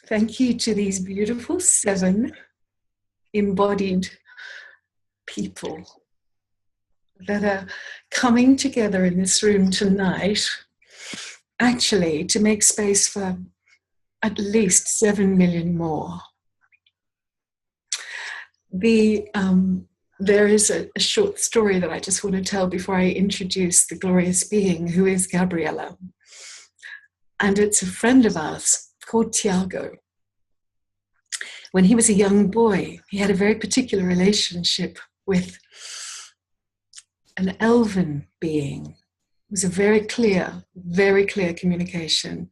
Thank you to these beautiful 7 embodied people that are coming together in this room tonight, actually to make space for at least 7 million more. There is a short story that I just want to tell before I introduce the glorious being who is Gabriella. And it's a friend of ours called Tiago. When he was a young boy, he had a very particular relationship with an elven being. It was a very clear communication.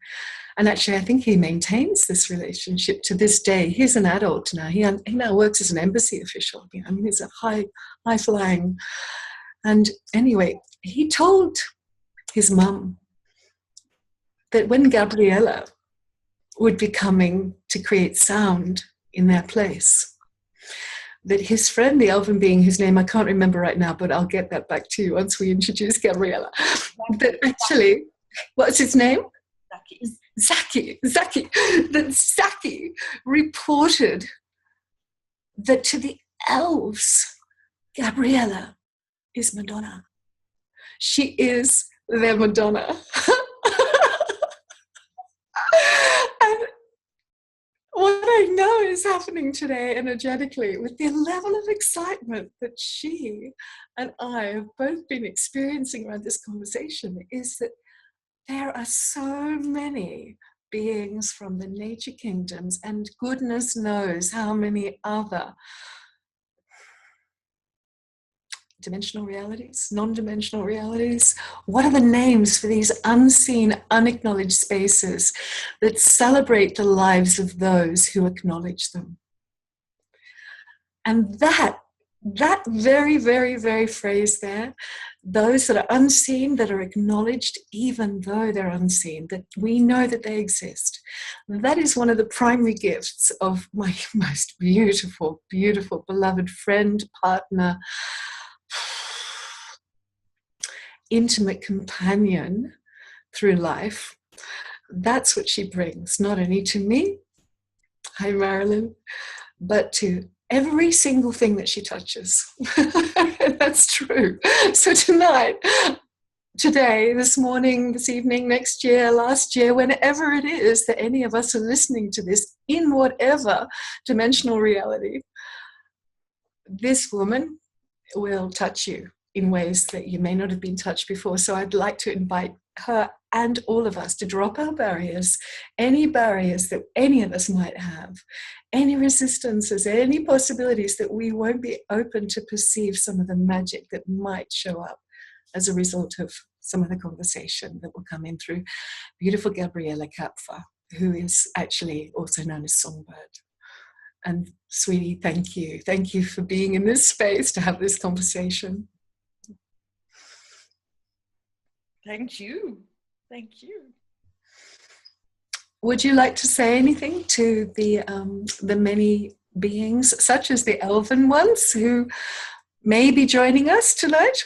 And actually, I think he maintains this relationship to this day. He's an adult now. He now works as an embassy official. I mean, he's a high-flying. And anyway, he told his mum that when Gabriella would be coming to create sound in their place, that his friend, the elven being, whose name I can't remember right now, but I'll get that back to you once we introduce Gabriella, that actually, what's his name? Zaki. That Zaki reported that to the elves, Gabriella is Madonna. She is their Madonna. And what I know is happening today energetically with the level of excitement that she and I have both been experiencing around this conversation is that there are so many beings from the nature kingdoms, and goodness knows how many other dimensional realities, non-dimensional realities. What are the names for these unseen, unacknowledged spaces that celebrate the lives of those who acknowledge them? And that very, very, very phrase there, those that are unseen, that are acknowledged, even though they're unseen, that we know that they exist. That is one of the primary gifts of my most beautiful, beautiful, beloved friend, partner, intimate companion through life. That's what she brings, not only to me, hi Marilyn, but to every single thing that she touches. That's true. So tonight, today, this morning, this evening, next year, last year, whenever it is that any of us are listening to this, in whatever dimensional reality, this woman will touch you in ways that you may not have been touched before. So I'd like to invite her and all of us to drop our barriers, any barriers that any of us might have, any resistances, any possibilities that we won't be open to perceive some of the magic that might show up as a result of some of the conversation that will come in through beautiful Gabriella Kapfer, who is actually also known as Songbird. And sweetie, thank you. Thank you for being in this space to have this conversation. Thank you. Thank you. Would you like to say anything to the many beings, such as the elven ones, who may be joining us tonight?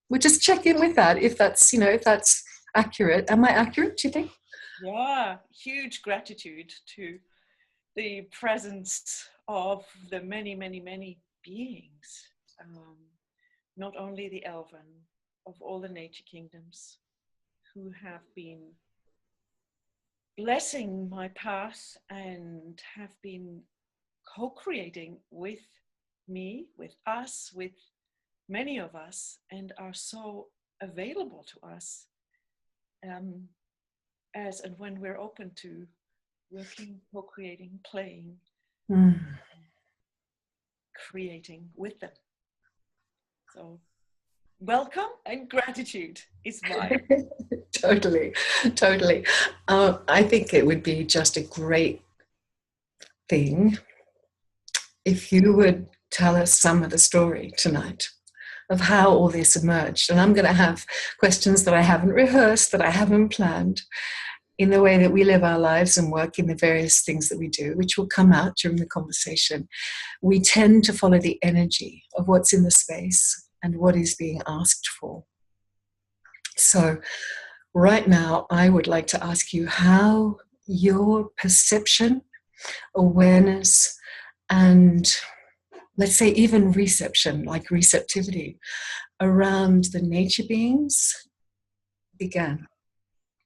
We'll just check in with that, if that's, if that's accurate. Am I accurate, do you think? Yeah, huge gratitude to the presence of the many, many, many beings. Not only the elven, of all the nature kingdoms, who have been blessing my path and have been co-creating with me, with us, with many of us, and are so available to us as and when we're open to working, co-creating, playing, creating with them. So welcome and gratitude is mine. Totally. I think it would be just a great thing if you would tell us some of the story tonight of how all this emerged. And I'm going to have questions that I haven't rehearsed, that I haven't planned, in the way that we live our lives and work in the various things that we do, which will come out during the conversation. We tend to follow the energy of what's in the space and what is being asked for. So right now, I would like to ask you, how your perception, awareness, and let's say even reception, like receptivity, around the nature beings began.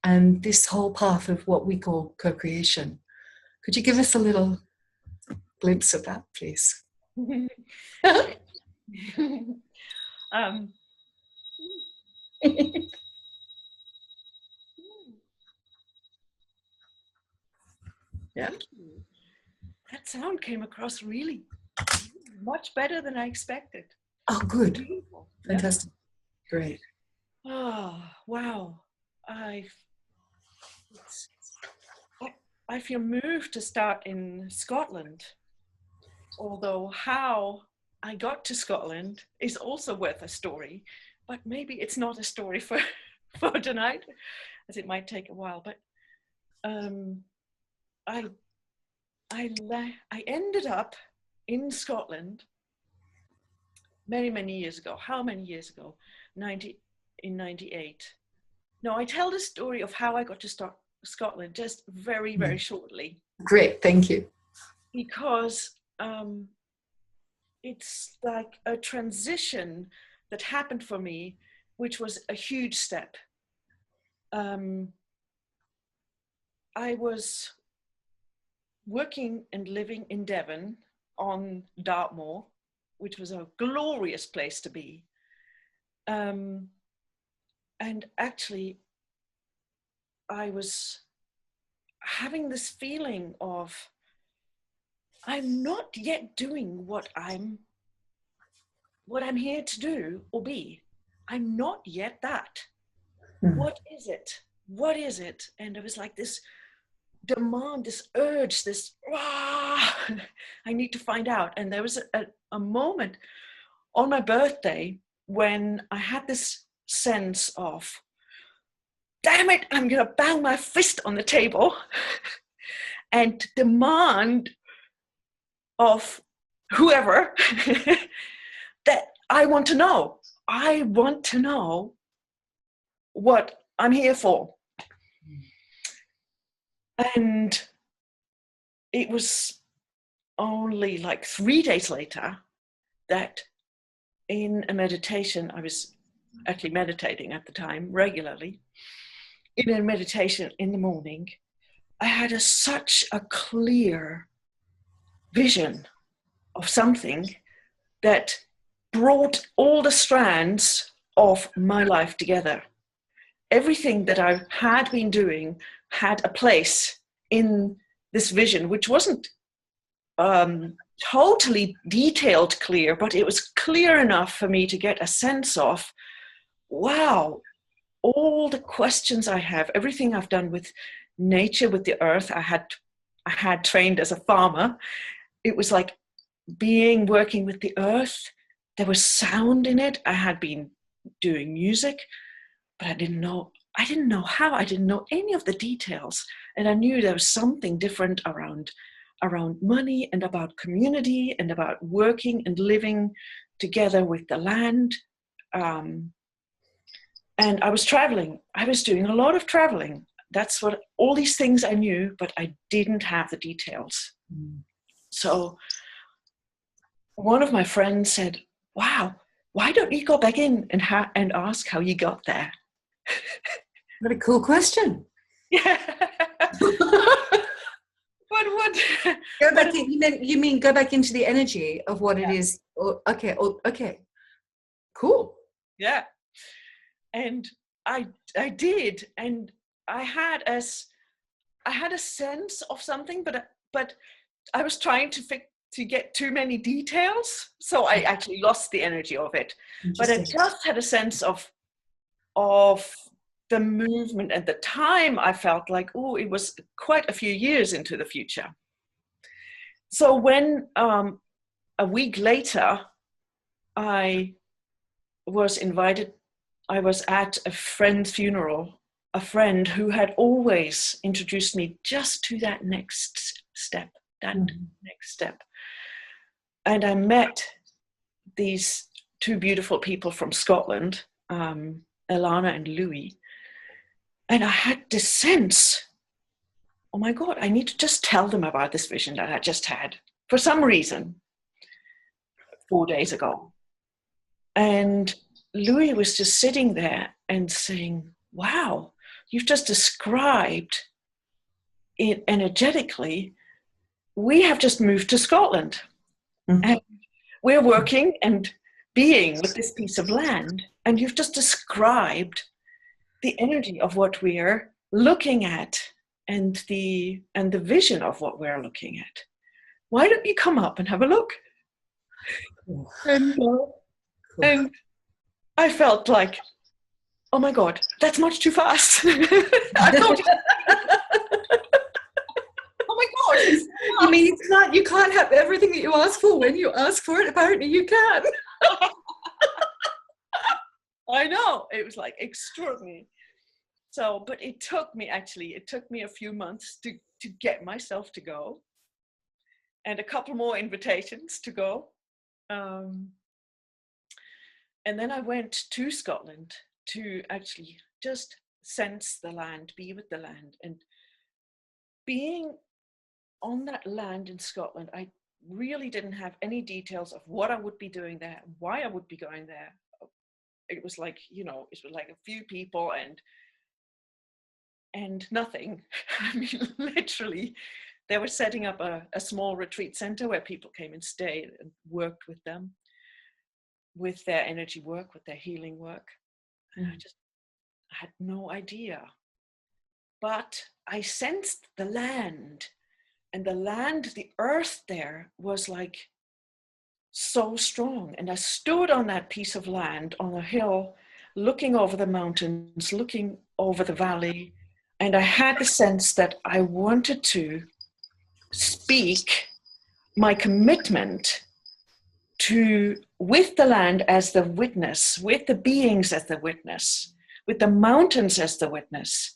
And this whole path of what we call co-creation. Could you give us a little glimpse of that, please? um, Yeah. Thank you. That sound came across really much better than I expected. Oh, good. Beautiful. Fantastic. Yeah. Great. Oh, wow. I feel moved to start in Scotland, although how I got to Scotland is also worth a story, but maybe it's not a story for tonight, as it might take a while. But I ended up in Scotland many years ago. How many years ago? In 98. No, I tell the story of how I got to start Scotland just very shortly. Great, thank you. Because it's like a transition that happened for me, which was a huge step. I was working and living in Devon on Dartmoor, which was a glorious place to be. And actually, I was having this feeling of, I'm not yet doing what I'm here to do or be. I'm not yet that. What is it? What is it? And it was like this demand, this urge, this, I need to find out. And there was a moment on my birthday when I had this sense of, damn it, I'm going to bang my fist on the table and demand of whoever that I want to know. I want to know what I'm here for. And it was only like 3 days later that in a meditation, I was actually meditating at the time regularly, in a meditation in the morning, I had such a clear vision of something that brought all the strands of my life together. Everything that I had been doing had a place in this vision, which wasn't totally detailed clear, but it was clear enough for me to get a sense of, wow, all the questions I have, everything I've done with nature, with the earth. I had trained as a farmer. It was like working with the earth. There was sound in it. I had been doing music, but I didn't know how. I didn't know any of the details. And I knew there was something different around money and about community and about working and living together with the land. And I was traveling. I was doing a lot of traveling. That's what all these things I knew, but I didn't have the details. So one of my friends said, wow, why don't you go back in and ask how you got there? What a cool question. Yeah. What? Go back in, you mean go back into the energy of what it is. Okay. Cool. Yeah. And I did, and I had a sense of something, but I was trying to get too many details, so I actually lost the energy of it. But I just had a sense of the movement and the time. I felt like, oh, it was quite a few years into the future. So when a week later I was at a friend's funeral, a friend who had always introduced me just to that next step. And I met these two beautiful people from Scotland, Alana and Louis. And I had this sense oh my God, I need to just tell them about this vision that I just had for some reason 4 days ago. And Louis was just sitting there and saying, wow, you've just described it energetically. We have just moved to Scotland. Mm-hmm. And we're working and being with this piece of land. And you've just described the energy of what we're looking at and the vision of what we're looking at. Why don't you come up and have a look? And I felt like, oh my God, that's much too fast. I thought, oh my God. You mean you can't have everything that you ask for when you ask for it? Apparently you can. I know, it was like extraordinary. So, but it took me a few months to get myself to go, and a couple more invitations to go. And then I went to Scotland to actually just sense the land, be with the land. And being on that land in Scotland, I really didn't have any details of what I would be doing there, why I would be going there. It was like, it was like a few people and nothing. I mean, literally, they were setting up a small retreat center where people came and stayed and worked with them, with their energy work, with their healing work. And I had no idea. But I sensed the land, and the earth there was like so strong. And I stood on that piece of land on a hill, looking over the mountains, looking over the valley. And I had the sense that I wanted to speak my commitment with the land as the witness, with the beings as the witness, with the mountains as the witness,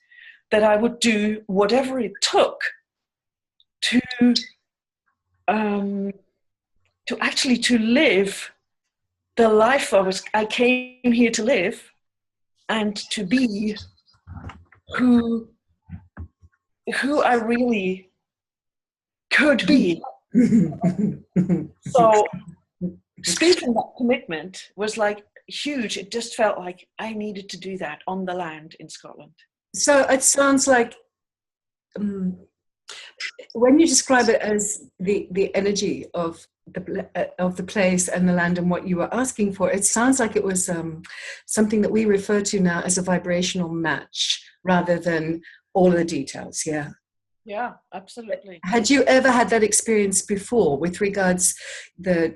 that I would do whatever it took to actually to live the life I came here to live, and to be who I really could be. So speaking that commitment was like huge. It just felt like I needed to do that on the land in Scotland. So it sounds like when you describe it as the energy of the place and the land and what you were asking for, it sounds like it was something that we refer to now as a vibrational match rather than all of the details. Yeah, absolutely. Had you ever had that experience before with regards the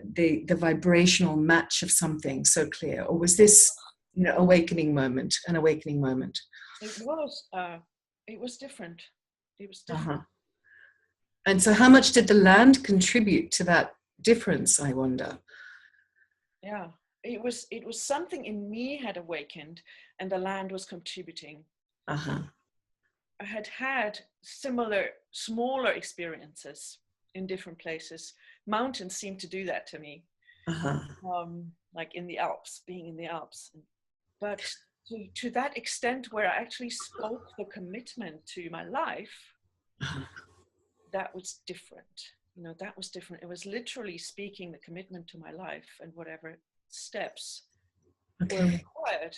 vibrational match of something so clear, or was this an awakening moment? It was different. It was different. Uh-huh. And so how much did the land contribute to that difference, I wonder? Yeah, it was something in me had awakened, and the land was contributing. Uh-huh. I had similar, smaller experiences in different places. Mountains seemed to do that to me. Uh-huh. Like in the Alps, being in the Alps. But to that extent where I actually spoke the commitment to my life, uh-huh. That was different. That was different. It was literally speaking the commitment to my life and whatever steps were required.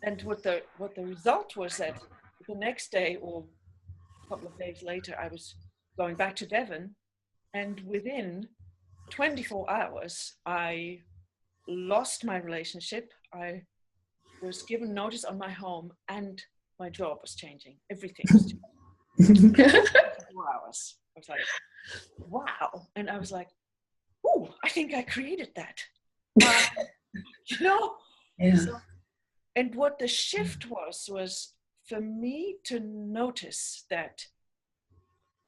And what the result was that the next day or a couple of days later, I was going back to Devon, and within 24 hours, I lost my relationship. I was given notice on my home, and my job was changing. Everything was changing. 24 hours. I was like, wow. And I was like, oh, I think I created that. Yeah. So, and what the shift was for me to notice that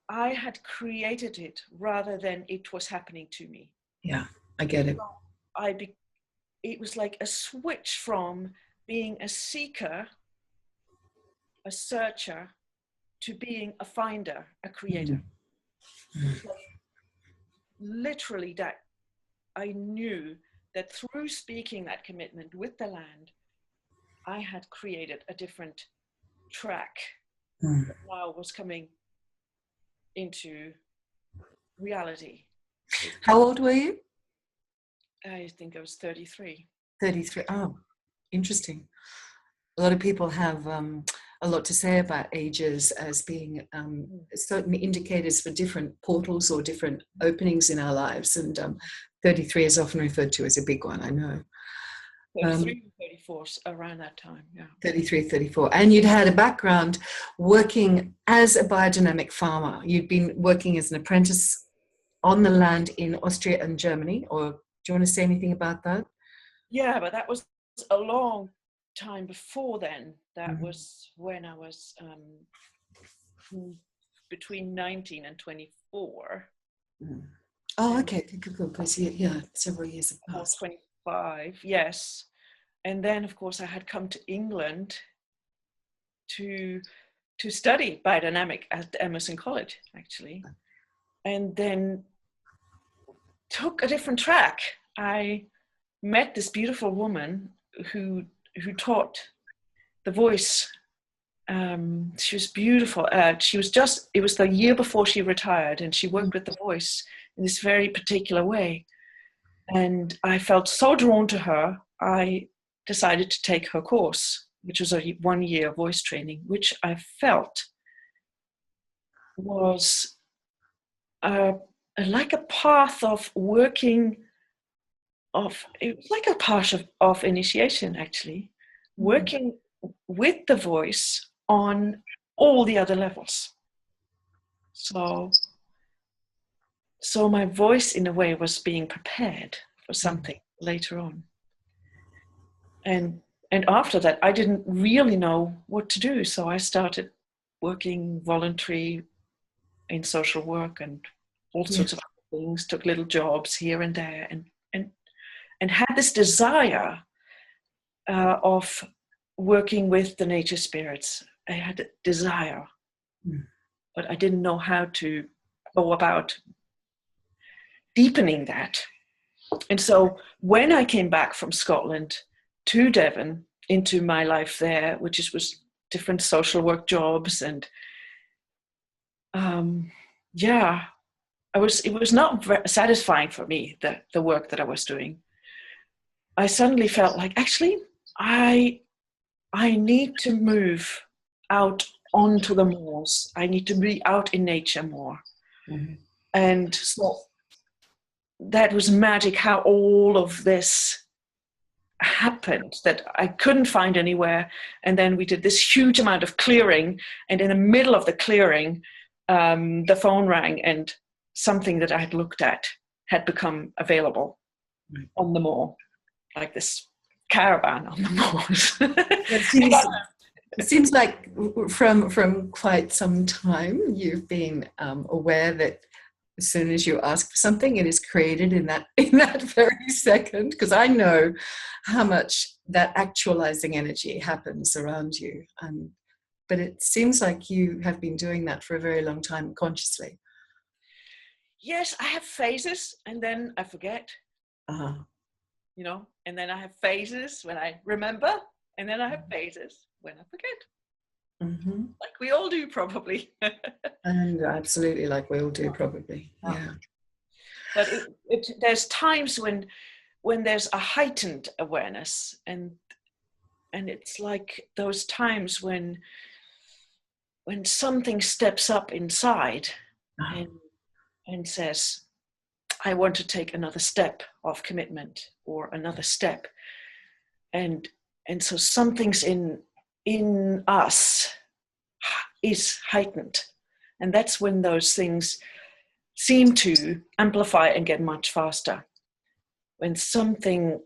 I had created it rather than it was happening to me. Yeah, I get it. So it was like a switch from being a seeker, a searcher, to being a finder, a creator. Mm-hmm. Like, literally, that I knew that through speaking that commitment with the land, I had created a different track that now was coming into reality. How old were you? I think I was 33. 33. Oh, interesting. A lot of people have a lot to say about ages as being certain indicators for different portals or different openings in our lives. And 33 is often referred to as a big one, I know. 33 or 34, around that time, yeah. 33, 34. And you'd had a background working as a biodynamic farmer. You'd been working as an apprentice on the land in Austria and Germany. Or do you want to say anything about that? Yeah, but that was a long time before then. That was when I was between 19 and 24. Oh, okay, cool. Because yeah, several years have passed. 25, yes. And then, of course, I had come to England to study biodynamic at Emerson College, actually, and then took a different track. I met this beautiful woman who taught the voice. She was beautiful. It was the year before she retired, and she worked with the voice in this very particular way. And I felt so drawn to her, I decided to take her course, which was a 1 year voice training, which I felt was like a path of working it was like a part of initiation, actually, working with the voice on all the other levels. So my voice, in a way, was being prepared for something later on. And after that, I didn't really know what to do. So I started working voluntary in social work and all sorts of other things, took little jobs here and there, and had this desire of working with the nature spirits. I had a desire, but I didn't know how to go about deepening that. And so when I came back from Scotland to Devon, into my life there, which was different social work jobs, and it was not very satisfying for me, the work that I was doing. I suddenly felt like, actually, I need to move out onto the moors. I need to be out in nature more. And so that was magic, how all of this happened, that I couldn't find anywhere. And then we did this huge amount of clearing, and in the middle of the clearing, the phone rang, and something that I had looked at had become available on the moor, like this caravan on the moors. It seems like from quite some time you've been aware that as soon as you ask for something, it is created in that very second. Because I know how much that actualizing energy happens around you, but it seems like you have been doing that for a very long time consciously. Yes, I have phases, and then I forget. You know, and then I have phases when I remember, and then I have phases when I forget. Like we all do, probably. And absolutely, like we all do, probably. Yeah. But there's times when there's a heightened awareness, and it's like those times when something steps up inside and says, I want to take another step of commitment, or another step. And so something's in us is heightened. And that's when those things seem to amplify and get much faster. When something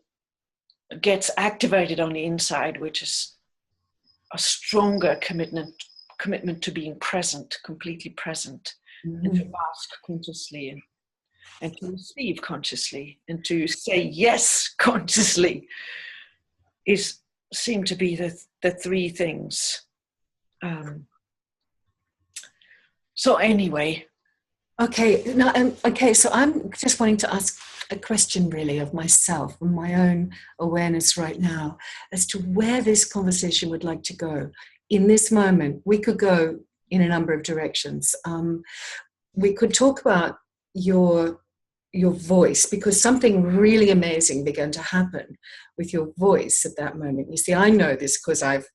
gets activated on the inside, which is a stronger commitment to being present, completely present, and to ask consciously, and to receive consciously, and to say yes consciously, seem to be the three things. So anyway. Okay, so I'm just wanting to ask a question really of myself and my own awareness right now as to where this conversation would like to go. In this moment, we could go in a number of directions. we could talk about your voice, because something really amazing began to happen with your voice at that moment. You see, I know this because I've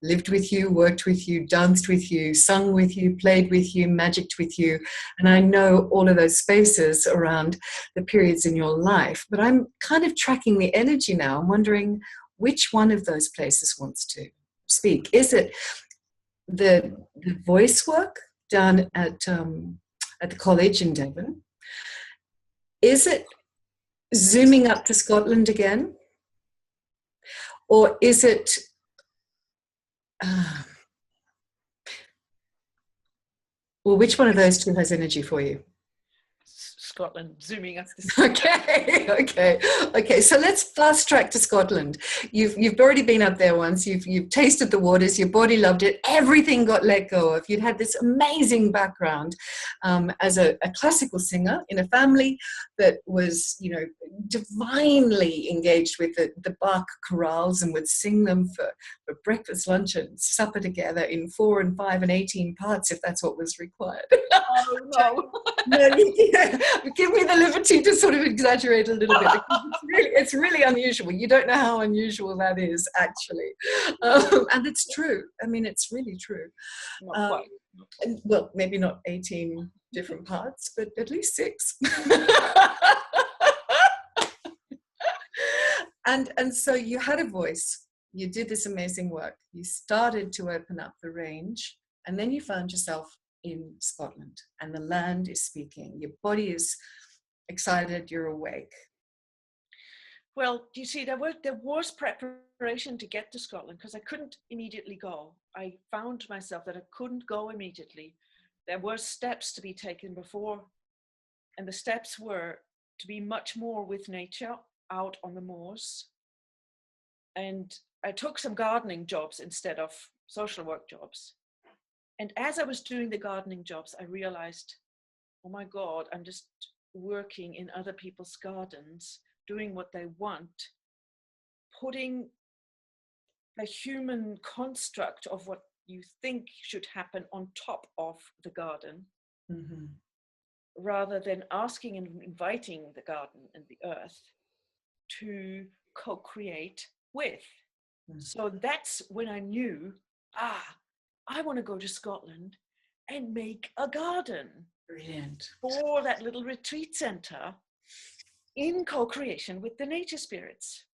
lived with you, worked with you, danced with you, sung with you, played with you, magicked with you, and I know all of those spaces around the periods in your life. But I'm kind of tracking the energy now. I'm wondering which one of those places wants to speak. Is it the voice work done at the college in Devon? Is it zooming up to Scotland again? Or is it well, which one of those two has energy for you? Scotland, zooming up to Scotland. Okay. So let's fast track to Scotland. You've already been up there once. You've tasted the waters. Your body loved it. Everything got let go of. You'd had this amazing background as a classical singer in a family that was, divinely engaged with the Bach chorales and would sing them for breakfast, lunch, and supper together in 4 and 5 and 18 parts, if that's what was required. Oh no. Yeah. Give me the liberty to sort of exaggerate a little bit, because it's really unusual. You don't know how unusual that is, actually. And it's true. I mean, it's really true. Not quite. Well, maybe not 18 different parts, but at least 6. And so you had a voice. You did this amazing work. You started to open up the range, and then you found yourself in Scotland, and the land is speaking. Your body is excited. You're awake. Well, you see, there was preparation to get to Scotland, because I couldn't immediately go. I found myself that I couldn't go immediately. There were steps to be taken before, and the steps were to be much more with nature, out on the moors. And I took some gardening jobs instead of social work jobs. And as I was doing the gardening jobs, I realized, oh my God, I'm just working in other people's gardens, doing what they want, putting the human construct of what you think should happen on top of the garden, mm-hmm. rather than asking and inviting the garden and the earth to co-create with. Mm-hmm. So that's when I knew, I want to go to Scotland and make a garden. Brilliant. For that little retreat center in co-creation with the nature spirits.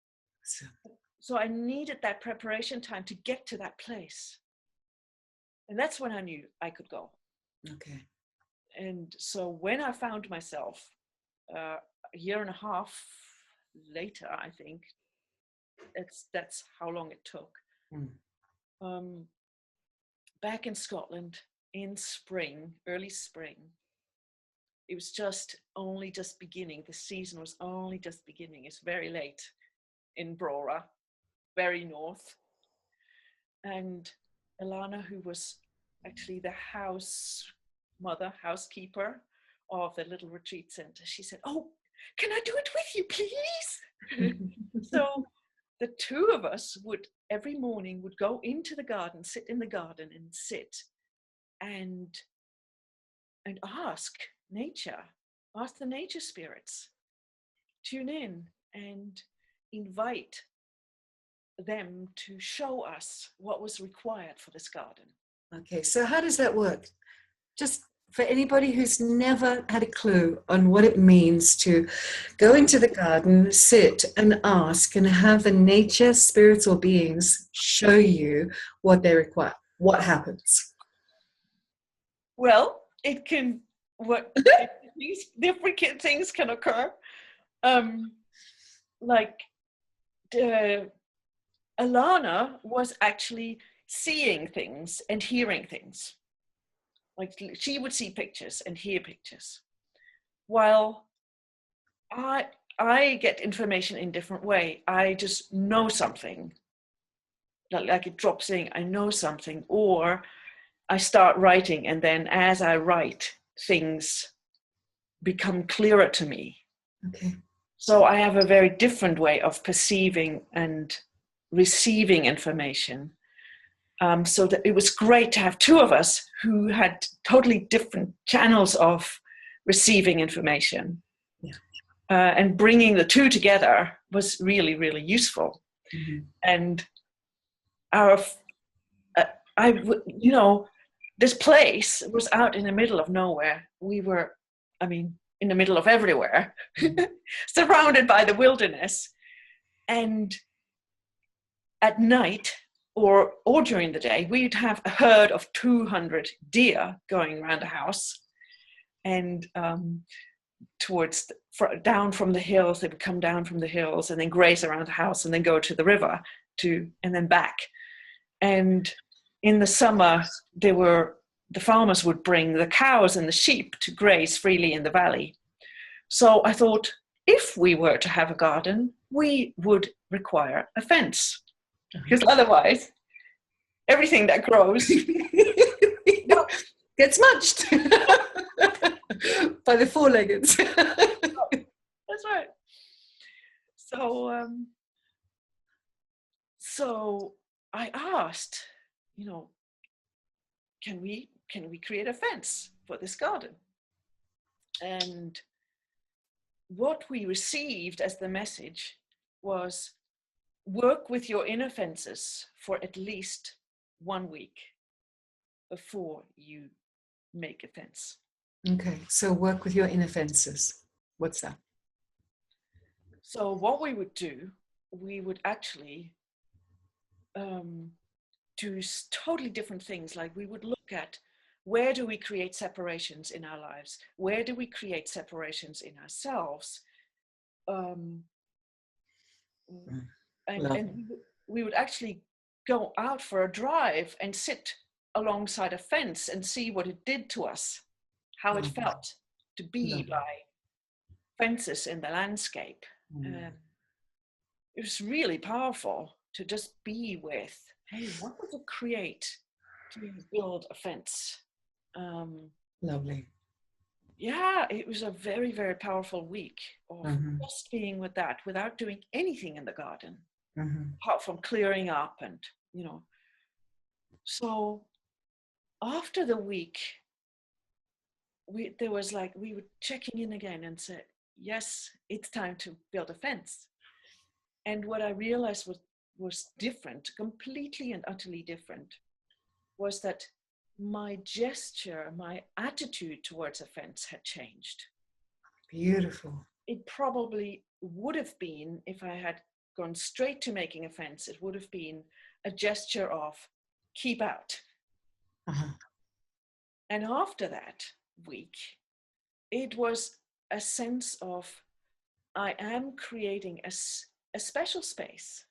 So I needed that preparation time to get to that place. And that's when I knew I could go. Okay. And so when I found myself a year and a half later, I think, that's how long it took. Back in Scotland in spring, early spring, it was only just beginning. The season was only just beginning. It's very late in Brora, very north. And Alana, who was actually the housekeeper of the little retreat center, she said, "Oh, can I do it with you, please?" So the two of us would every morning would go into the garden, sit in the garden and sit and ask the nature spirits, tune in and invite them to show us what was required for this garden. Okay, so how does that work? Just for anybody who's never had a clue on what it means to go into the garden, sit and ask and have the nature spirits or beings show you what they require. What happens? Well, different things can occur. Alana was actually seeing things and hearing things. Like she would see pictures and hear pictures, while I get information in a different way. I just know something, like it drops in. I know something, or I start writing, and then as I write, things become clearer to me. Okay. So I have a very different way of perceiving and receiving information. So that it was great to have two of us who had totally different channels of receiving information. Yeah. And bringing the two together was really, really useful. Mm-hmm. And this place was out in the middle of nowhere. We were, in the middle of everywhere, surrounded by the wilderness. And at night or during the day, we'd have a herd of 200 deer going around the house. And down from the hills, they would come down from the hills and then graze around the house and then go to the river and then back. And in the summer, the farmers would bring the cows and the sheep to graze freely in the valley. So I thought, if we were to have a garden, we would require a fence, because otherwise, everything that grows gets munched by the four-leggeds. That's right. So I asked, can we create a fence for this garden? And what we received as the message was, work with your inner fences for at least 1 week before you make a fence. Okay, so work with your inner fences. What's that? So what we would do, we would actually do totally different things. Like we would look at, where do we create separations in our lives? Where do we create separations in ourselves? And we would actually go out for a drive and sit alongside a fence and see what it did to us, how it felt to be by fences in the landscape. It was really powerful to just be with, hey, what would it create to build a fence? Lovely. Yeah, it was a very, very powerful week of just being with that without doing anything in the garden, apart from clearing up and, So after the week, we were checking in again and said, yes, it's time to build a fence. And what I realized was different, completely and utterly different, was that my gesture, my attitude towards a fence had changed. Beautiful. It probably would have been, if I had gone straight to making a fence, it would have been a gesture of keep out. And after that week, it was a sense of, I am creating a special space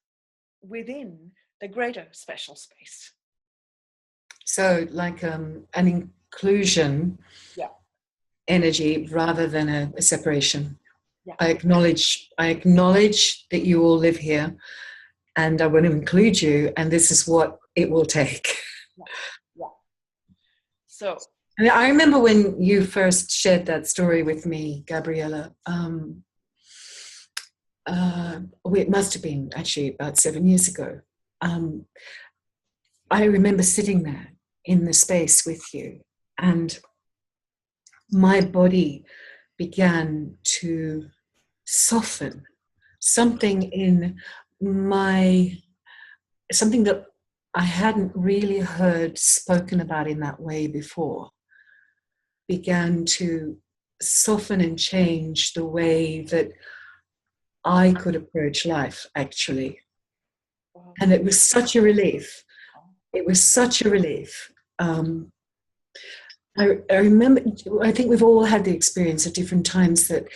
within the greater special space. So like an inclusion energy rather than a separation. Yeah. I acknowledge that you all live here, and I want to include you, and this is what it will take. Yeah. So I remember when you first shared that story with me, Gabriella. It must have been actually about 7 years ago. I remember sitting there in the space with you, and my body began to soften. Something that I hadn't really heard spoken about in that way before began to soften and change the way that I could approach life, actually. And it was such a relief. It was such a relief. I remember, I think we've all had the experience at different times that,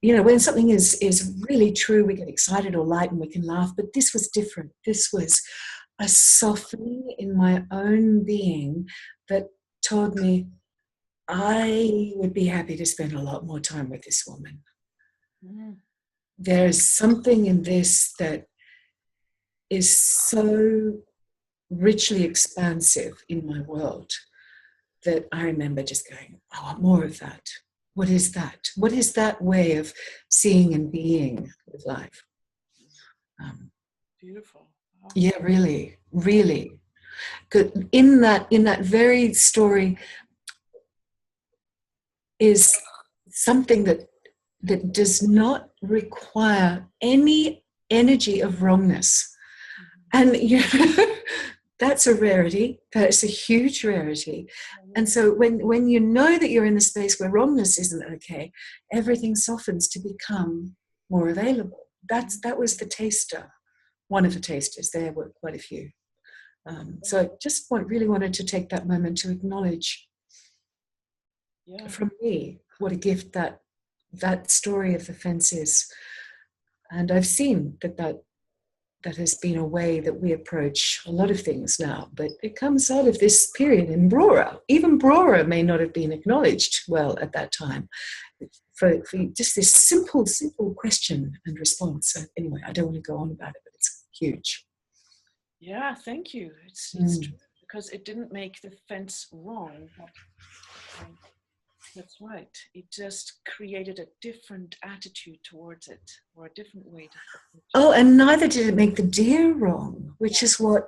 when something is really true, we get excited or light and we can laugh, but this was different. This was a softening in my own being that told me I would be happy to spend a lot more time with this woman. There's something in this that is so richly expansive in my world that I remember just going, I want more of that. What is that? What is that way of seeing and being with life? Beautiful. Wow. Yeah, really, really. In that very story is something that does not require any energy of wrongness. And that's a rarity. That's a huge rarity. And so when you know that you're in a space where wrongness isn't okay, everything softens to become more available. That was the taster, one of the tasters. There were quite a few. So I just really wanted to take that moment to acknowledge from me what a gift that story of the fence is. And I've seen that has been a way that we approach a lot of things now, but it comes out of this period in Brora. Even Brora may not have been acknowledged well at that time for just this simple question and response. So anyway, I don't want to go on about it, but it's huge. Yeah, thank you. It's true, because it didn't make the fence wrong. That's right. It just created a different attitude towards it, or a different way to approach it. Oh, and neither did it make the deer wrong, which is what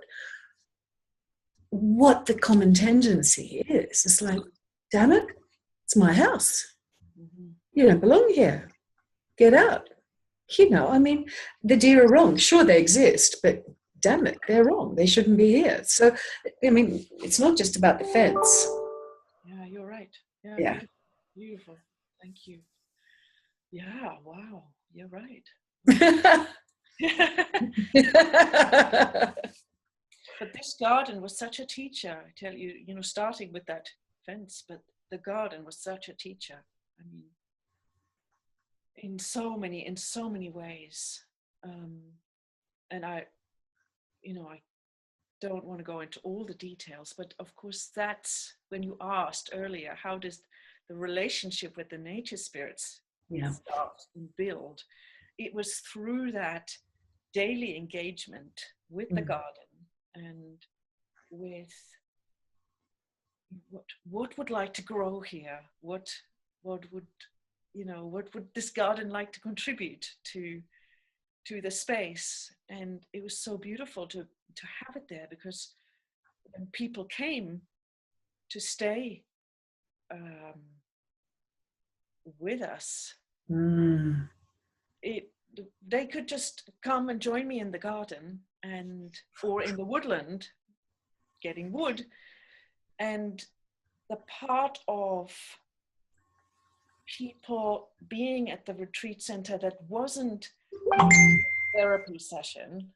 the common tendency is. It's like, damn it, it's my house. You don't belong here. Get out. I mean, the deer are wrong. Sure, they exist, but damn it, they're wrong. They shouldn't be here. So, I mean, it's not just about the fence. Yeah, you're right. Yeah. Beautiful. Thank you. Yeah, wow. You're right. But this garden was such a teacher. I tell you, starting with that fence, but the garden was such a teacher. I mean, in so many ways. And I don't want to go into all the details, but of course that's when you asked earlier, how does the relationship with the nature spirits start and build? It was through that daily engagement with the garden and with what would like to grow here, what would this garden like to contribute to the space. And it was so beautiful to have it there, because when people came to stay with us, they could just come and join me in the garden or in the woodland getting wood. And the part of people being at the retreat center that wasn't a therapy session,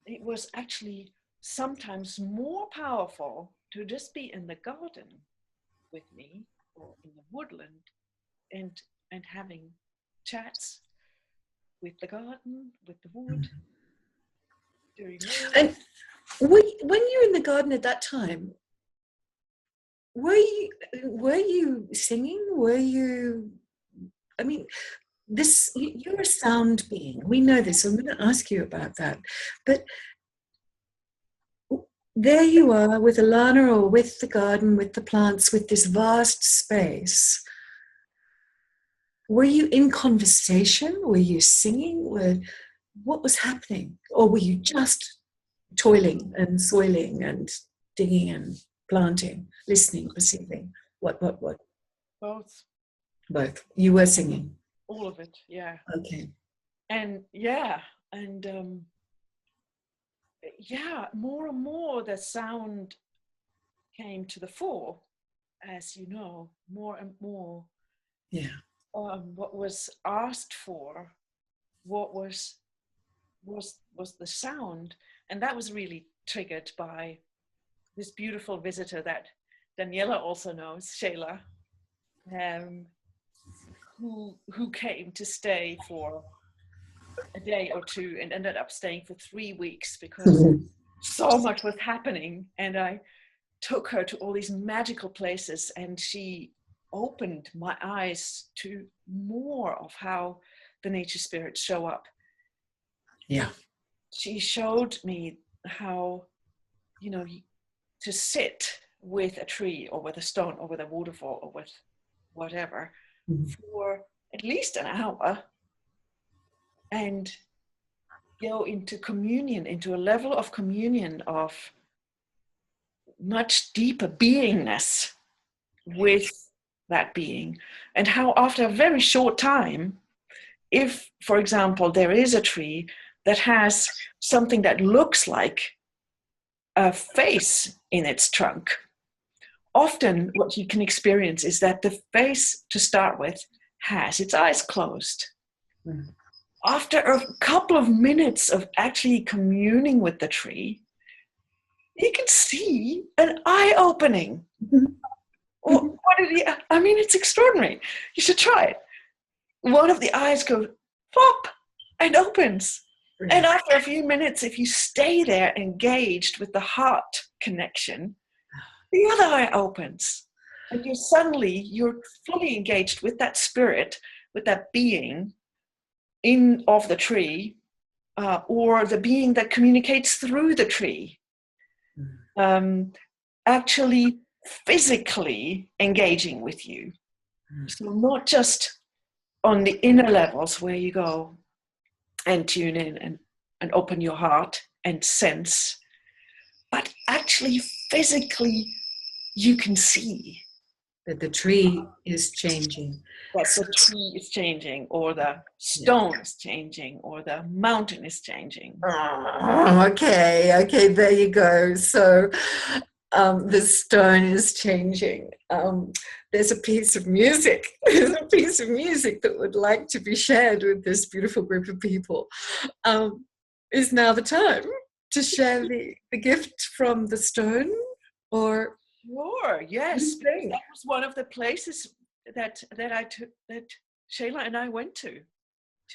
it was actually sometimes more powerful to just be in the garden with me or in the woodland and having chats with the garden, with the wood. And when you were in the garden at that time, were you singing? Were you? I mean, you're a sound being. We know this. So I'm going to ask you about that. But there you are with Alana, or with the garden, with the plants, with this vast space. Were you in conversation? Were you singing? What was happening? Or were you just toiling and soiling and digging and planting, listening, perceiving? What? Both. Both. You were singing? All of it, yeah. Okay. And more and more the sound came to the fore, as you know, more and more. Yeah. What was asked for, what was the sound, and that was really triggered by this beautiful visitor that Daniela also knows, Shayla, who came to stay for a day or two and ended up staying for 3 weeks because so much was happening. And I took her to all these magical places, and she opened my eyes to more of how the nature spirits show up. Yeah. She showed me how, to sit with a tree or with a stone or with a waterfall or with whatever for at least an hour and go into communion, into a level of communion of much deeper beingness with that being, and how after a very short time, if, for example, there is a tree that has something that looks like a face in its trunk, often what you can experience is that the face, to start with, has its eyes closed. Mm. After a couple of minutes of actually communing with the tree, you can see an eye opening. Mm-hmm. I mean, it's extraordinary. You should try it. One of the eyes goes pop and opens. And after a few minutes, if you stay there engaged with the heart connection, the other eye opens. And you're fully engaged with that spirit, with that being of the tree, or the being that communicates through the tree. Actually physically engaging with you. So not just on the inner levels where you go and tune in and open your heart and sense, but actually physically you can see that the tree is changing. That the tree is changing, or the stone is changing, or the mountain is changing. Oh, okay, there you go. So the stone is changing. There's a piece of music. There's a piece of music that would like to be shared with this beautiful group of people. Is now the time to share the gift from the stone, or? Sure, yes. That was one of the places that Shayla and I went to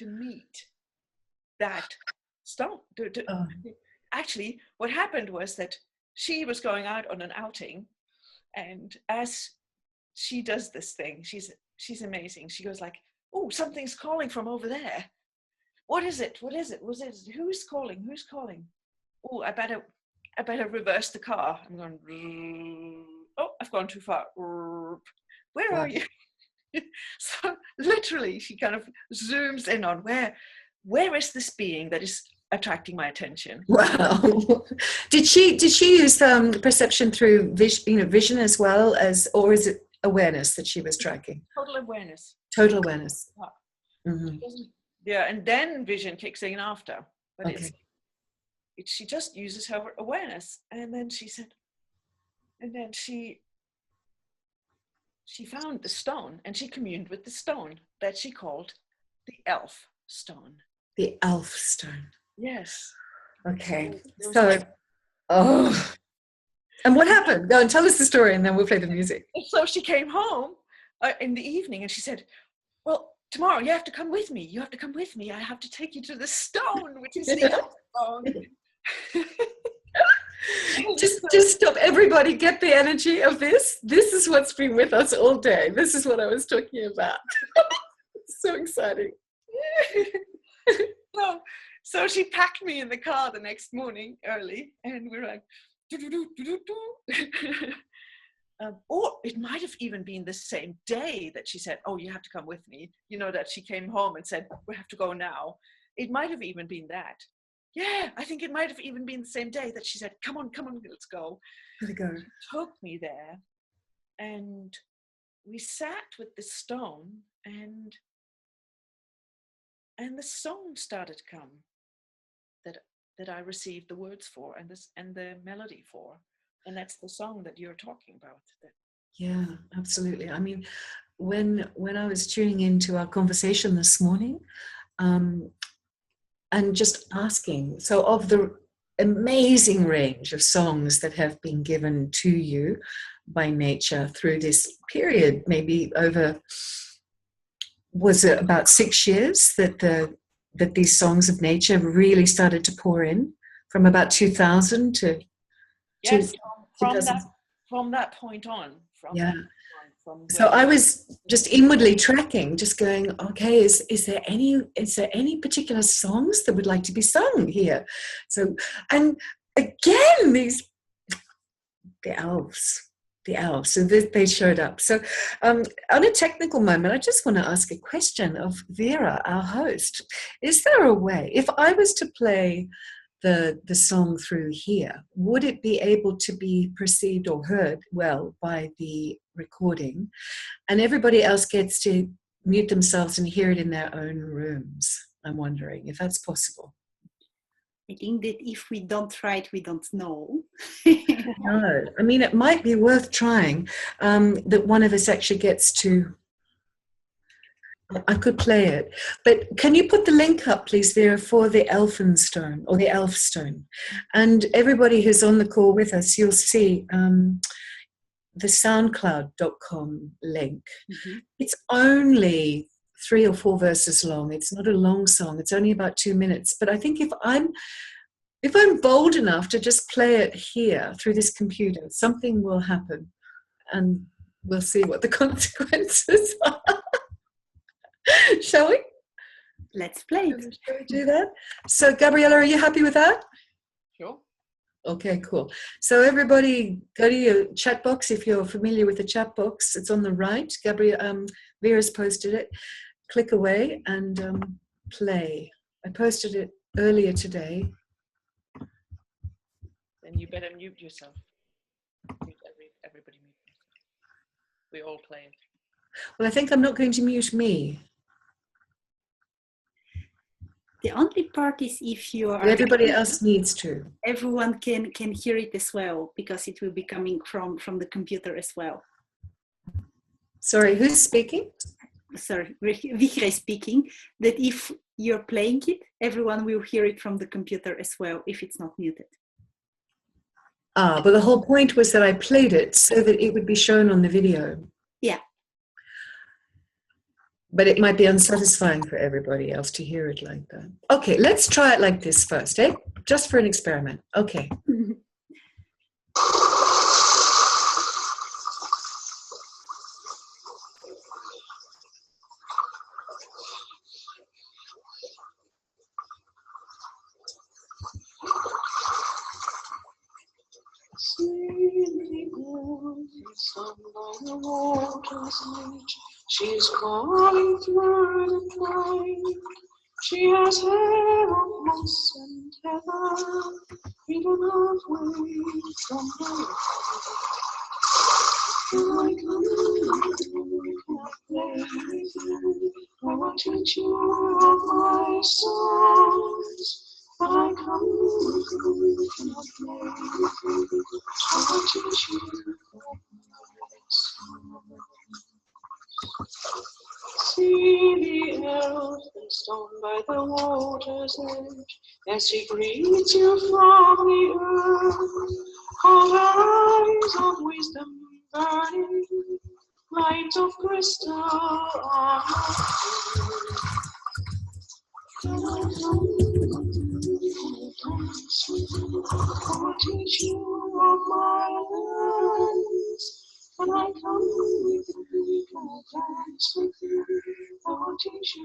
meet that stone. Actually, what happened was that she was going out on an outing, and as she does this thing, she's amazing. She goes like, "Oh, something's calling from over there. What is it? What is it? Who's calling? Who's calling? Oh, I better reverse the car. I'm going, oh, I've gone too far. Where are you?" So literally she kind of zooms in on where is this being that is attracting my attention. Wow. Did she use perception through vision as well as, or is it awareness that she was tracking? Total awareness. Yeah. Mm-hmm. Yeah, and then vision kicks in after. But okay. She just uses her awareness. And then she said, and then she found the stone, and she communed with the stone that she called the elf stone. The elf stone. Yes. Okay. So, and what happened? Go and tell us the story, and then we'll play the music. So she came home in the evening, and she said, "Well, tomorrow you have to come with me. You have to come with me. I have to take you to the stone, which is the elf stone." Just stop, everybody. Get the energy of this. This is what's been with us all day. This is what I was talking about. So exciting. So she packed me in the car the next morning early, and we're like, or it might have even been the same day that she said, "Oh, you have to come with me." You know, that she came home and said, "We have to go now." It might have even been that. Yeah, I think it might have even been the same day that she said, come on, let's go. Let's go. She took me there, and we sat with the stone, and the song started to come that I received the words for and the melody for. And that's the song that you're talking about. Yeah, absolutely. I mean, when I was tuning into our conversation this morning, and just asking, so of the amazing range of songs that have been given to you by nature through this period, maybe over, was it about 6 years that these songs of nature really started to pour in, from about 2000 to... Yes, from that point on. So I was just inwardly tracking, just going, okay, is there any particular songs that would like to be sung here? So, and again, the elves. So they showed up. So on a technical moment, I just want to ask a question of Vera, our host. Is there a way, if I was to play the song through here, would it be able to be perceived or heard well by the recording, and everybody else gets to mute themselves and hear it in their own rooms? I'm wondering if that's possible. I think that if we don't try it, we don't know. No, I mean, it might be worth trying, that one of us actually gets to. I could play it, but can you put the link up, please, Vera, for the Elphinstone or the Elfstone? And everybody who's on the call with us, you'll see the soundcloud.com link. Mm-hmm. It's only 3 or 4 verses long. It's not a long song. It's only about 2 minutes. But I think if I'm bold enough to just play it here through this computer, something will happen, and we'll see what the consequences are. Shall we? Let's play. Shall we do that? So, Gabriella, are you happy with that? Sure. Okay, cool. So everybody go to your chat box if you're familiar with the chat box. It's on the right. Vera's posted it. Click away and play. I posted it earlier today. Then you better mute yourself. Everybody mute yourself. We all play it. Well, I think I'm not going to mute me. The only part is if you are... Everybody else needs to. Everyone can hear it as well, because it will be coming from the computer as well. Sorry, who's speaking? Sorry, Vihre is speaking. That if you're playing it, everyone will hear it from the computer as well, if it's not muted. But the whole point was that I played it so that it would be shown on the video. Yeah. But it might be unsatisfying for everybody else to hear it like that. Okay, let's try it like this first, eh? Just for an experiment. Okay. She's calling through the night. She has hair of moss and heather, hidden halfway from the I will teach you of my songs. But I come with you, cannot play with you. I will teach you of my songs. See the elfin stone by the water's edge, as she greets you from the earth. All her eyes of wisdom burning, light of crystal on her face. I will teach you of my lands. When I come with you, can I dance with you? I will teach you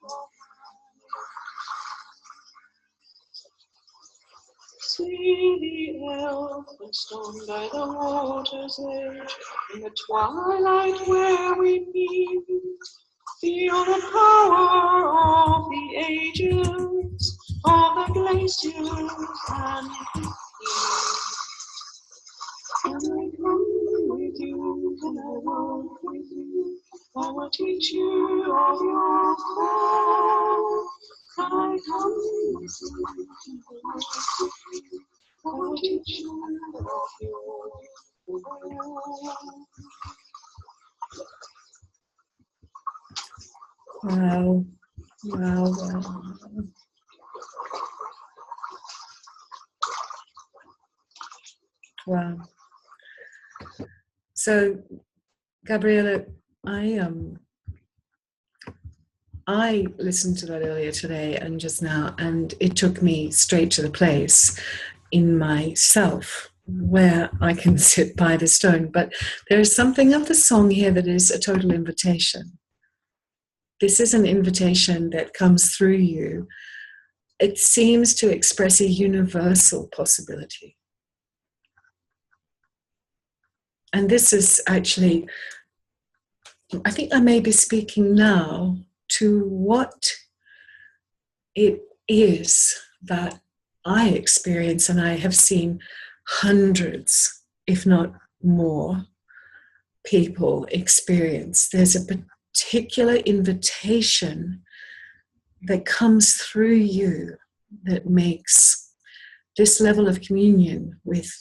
of See the elfin stone by the water's edge, in the twilight where we meet. Feel the power of the ages, of the glaciers and the sea. Can I come with you? Can I walk with you? I will teach you of your call. Can I come with you? Can I walk with you? I will teach you of your call. Wow. Wow, wow. Wow. So, Gabriella, I listened to that earlier today and just now, and it took me straight to the place in myself where I can sit by the stone. But there is something of the song here that is a total invitation. This is an invitation that comes through you. It seems to express a universal possibility. And this is actually, I think I may be speaking now to what it is that I experience, and I have seen hundreds, if not more, people experience. There's a particular invitation that comes through you that makes this level of communion with,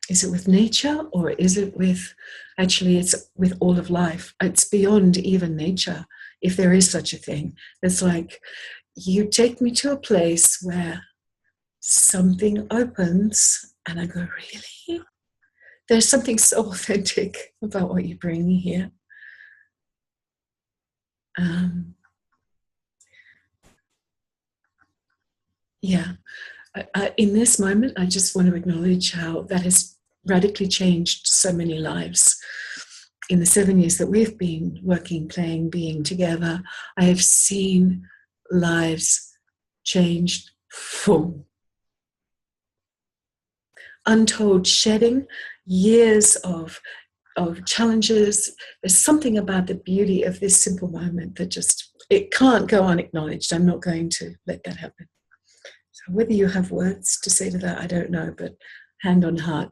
is it with nature, or is it with, actually it's with all of life. It's beyond even nature, if there is such a thing. It's like, you take me to a place where something opens and I go, really? There's something so authentic about what you bring here. In this moment, I just want to acknowledge how that has radically changed so many lives. In the 7 years that we've been working, playing, being together, I have seen lives changed full. Untold shedding, years of challenges. There's something about the beauty of this simple moment that just, it can't go unacknowledged. I'm not going to let that happen. So whether you have words to say to that, I don't know, but hand on heart,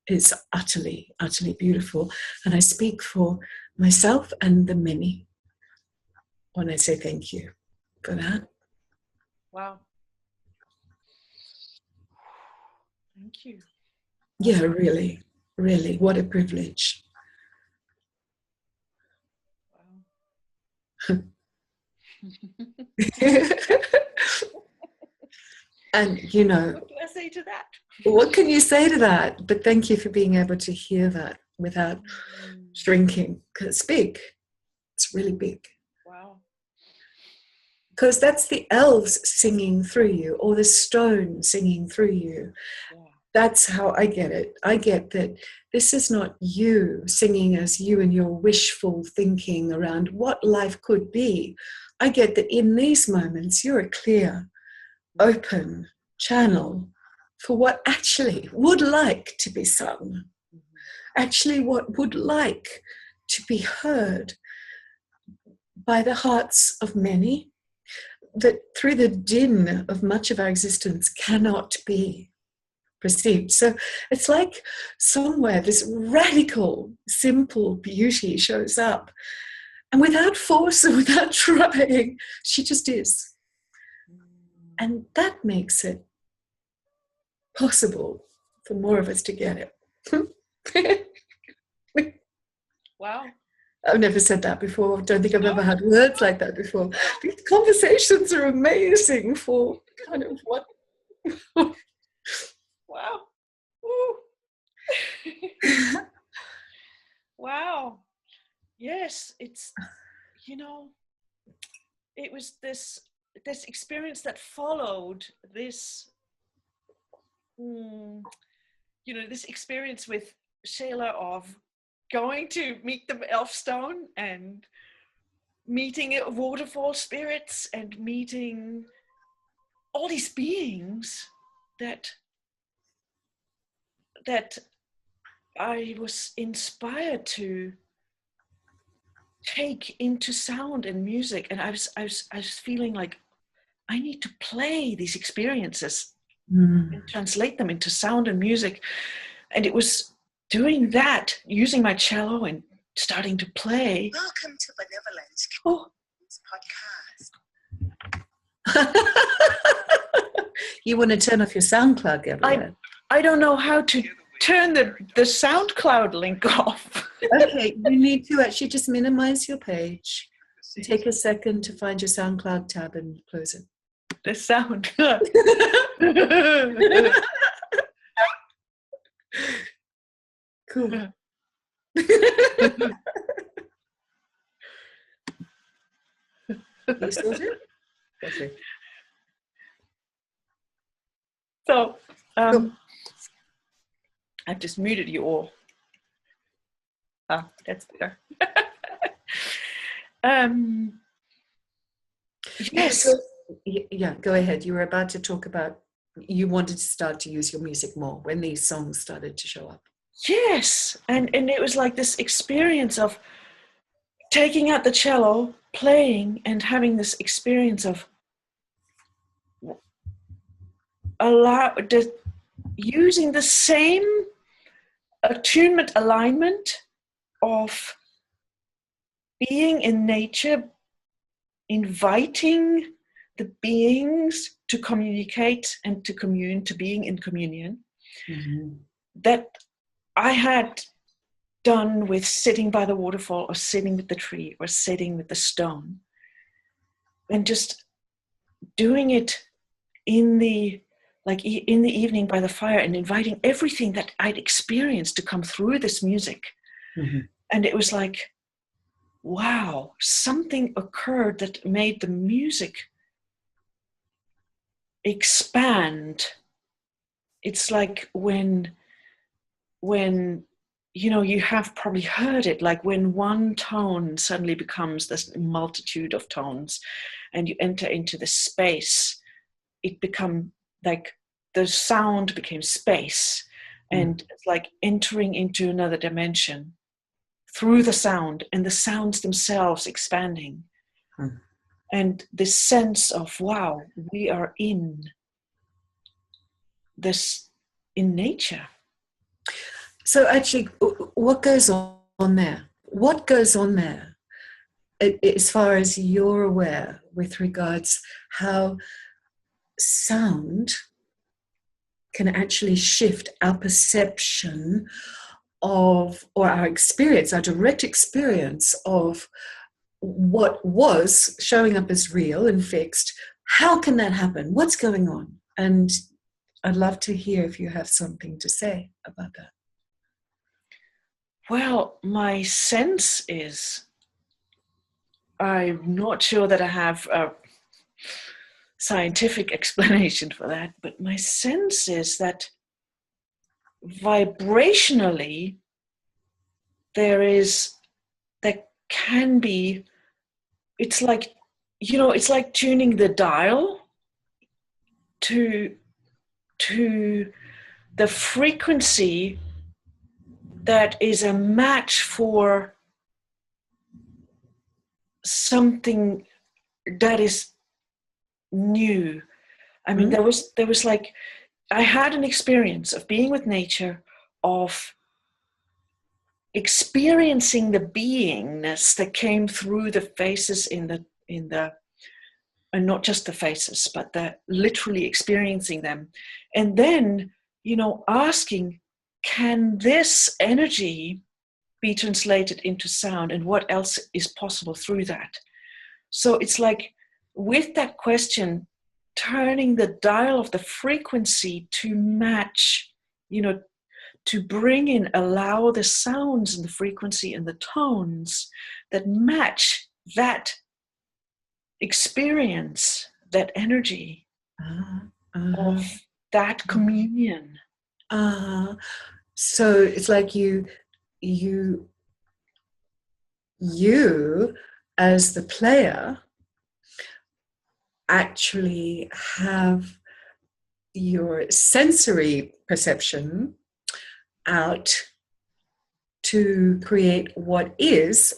is utterly, utterly beautiful. And I speak for myself and the many when I say thank you for that. Wow. Thank you. Yeah, really, really, what a privilege. Wow. And, you know, What do I say to that? what can you say to that? But thank you for being able to hear that without shrinking, because it's big. It's really big. Wow. Because that's the elves singing through you, or the stone singing through you. Yeah. That's how I get it. I get that this is not you singing as you and your wishful thinking around what life could be. I get that in these moments, you're a clear, open channel for what actually would like to be sung, actually what would like to be heard by the hearts of many, that through the din of much of our existence cannot be perceived. So it's like somewhere this radical, simple beauty shows up, and without force and without trying, she just is. And that makes it possible for more of us to get it. Wow. I've never said that before. I don't think I've ever had words like that before. These conversations are amazing for kind of what. Wow. Woo. Wow. Yes, it's, you know, it was this experience that followed this, you know, this experience with Shayla of going to meet the Elfstone and meeting waterfall spirits and meeting all these beings that I was inspired to take into sound and music. And I was feeling like I need to play these experiences and translate them into sound and music. And it was doing that, using my cello and starting to play. Welcome to Benevolence podcast. You want to turn off your SoundCloud, Gabriella? I don't know how to turn the SoundCloud link off. Okay, you need to actually just minimize your page. Take a second to find your SoundCloud tab and close it. The sound. Cool. You sorted? Okay. So, Cool. I've just muted you all. Ah, that's better. Yes. So, yeah, go ahead. You were about to talk about, you wanted to start to use your music more when these songs started to show up. Yes. And it was like this experience of taking out the cello playing and having this experience of using the same attunement alignment of being in nature, inviting the beings to communicate and to commune, to being in communion, that I had done with sitting by the waterfall or sitting with the tree or sitting with the stone, and just doing it in the evening by the fire and inviting everything that I'd experienced to come through this music. And it was like, wow, something occurred that made the music expand. It's like when you have probably heard it, like when one tone suddenly becomes this multitude of tones and you enter into the space, it become like the sound became space, and it's like entering into another dimension through the sound, and the sounds themselves expanding. And this sense of, wow, we are in this, in nature. So actually, what goes on there? What goes on there, as far as you're aware, with regards how sound can actually shift our perception of, or our experience, our direct experience of what was showing up as real and fixed? How can that happen? What's going on? And I'd love to hear if you have something to say about that. Well, my sense is, I'm not sure that I have a scientific explanation for that, but my sense is that vibrationally there can be, it's like tuning the dial to the frequency that is a match for something that is new. I mean, there was like, I had an experience of being with nature, of experiencing the beingness that came through the faces in the and not just the faces, but the literally experiencing them, and then asking, can this energy be translated into sound, and what else is possible through that? So it's like, with that question, turning the dial of the frequency to match, to bring in, allow the sounds and the frequency and the tones that match that experience, that energy of that communion. So it's like you as the player actually have your sensory perception out to create what is,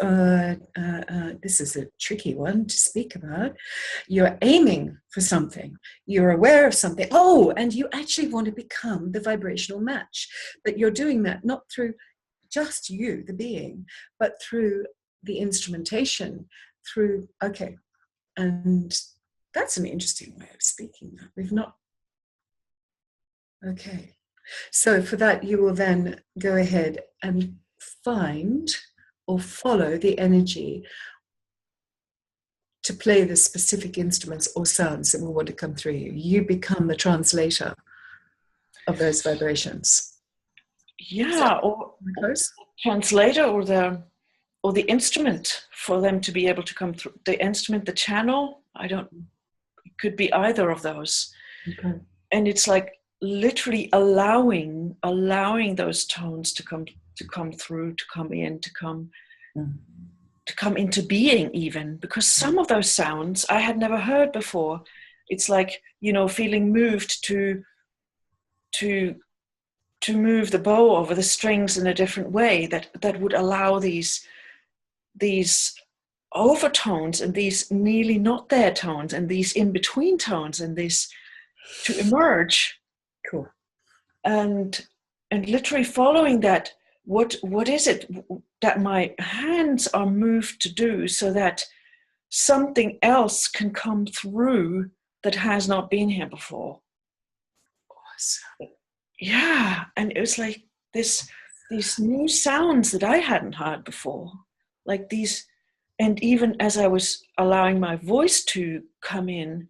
this is a tricky one to speak about. You're aiming for something, you're aware of something, and you actually want to become the vibrational match. But you're doing that not through just you, the being, but through the instrumentation, through, and that's an interesting way of speaking. So for that, you will then go ahead and find or follow the energy to play the specific instruments or sounds that will want to come through you. You become the translator of those vibrations. Yeah, or translator, or the instrument for them to be able to come through. The instrument, the channel, it could be either of those. Okay. And it's like literally allowing those tones to come through, to come in, to come into being, even, because some of those sounds I had never heard before. It's like, feeling moved to move the bow over the strings in a different way that would allow these overtones and these nearly not there tones and these in-between tones and this to emerge. Cool. And literally following that, what is it that my hands are moved to do so that something else can come through that has not been here before. Awesome. Yeah, and it was like these new sounds that I hadn't heard before, like these. And even as I was allowing my voice to come in,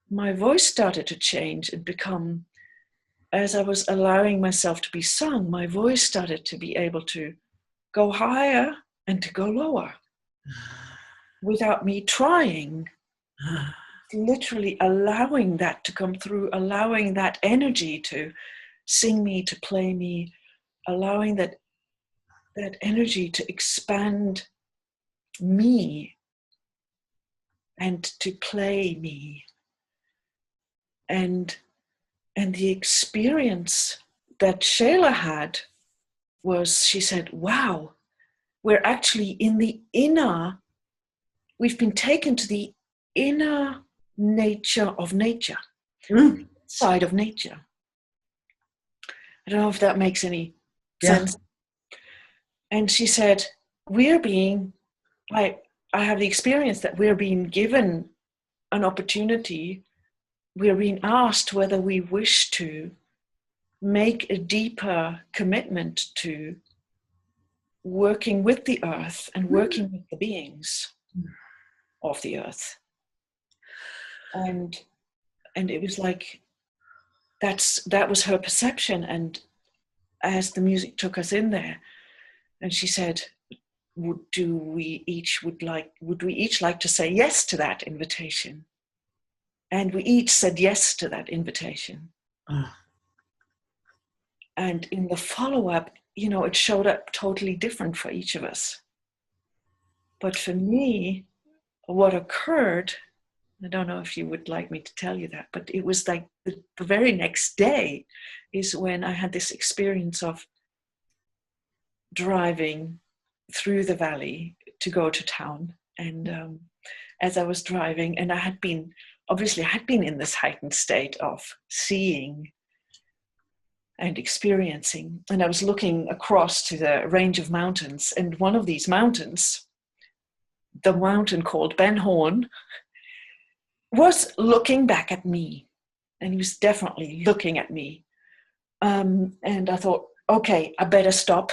my voice started to change and become, as I was allowing myself to be sung, my voice started to be able to go higher and to go lower without me trying. Literally allowing that to come through, allowing that energy to sing me, to play me, allowing that energy to expand me and to play me. And the experience that Shayla had was, she said, wow, we're actually in the inner, we've been taken to the inner nature of nature, side of nature. I don't know if that makes any sense. And she said, we're being, I have the experience that we're being given an opportunity, we're being asked whether we wish to make a deeper commitment to working with the earth and working with the beings of the earth. And it was like, that was her perception. And as the music took us in there, and she said, would we each like to say yes to that invitation? And we each said yes to that invitation. And in the follow-up, it showed up totally different for each of us. But for me, what occurred, I don't know if you would like me to tell you that, but it was like the very next day is when I had this experience of driving through the valley to go to town. And as I was driving, and I had been in this heightened state of seeing and experiencing, and I was looking across to the range of mountains, and one of these mountains, the mountain called Ben Horn, was looking back at me, and he was definitely looking at me. And I thought, okay, I better stop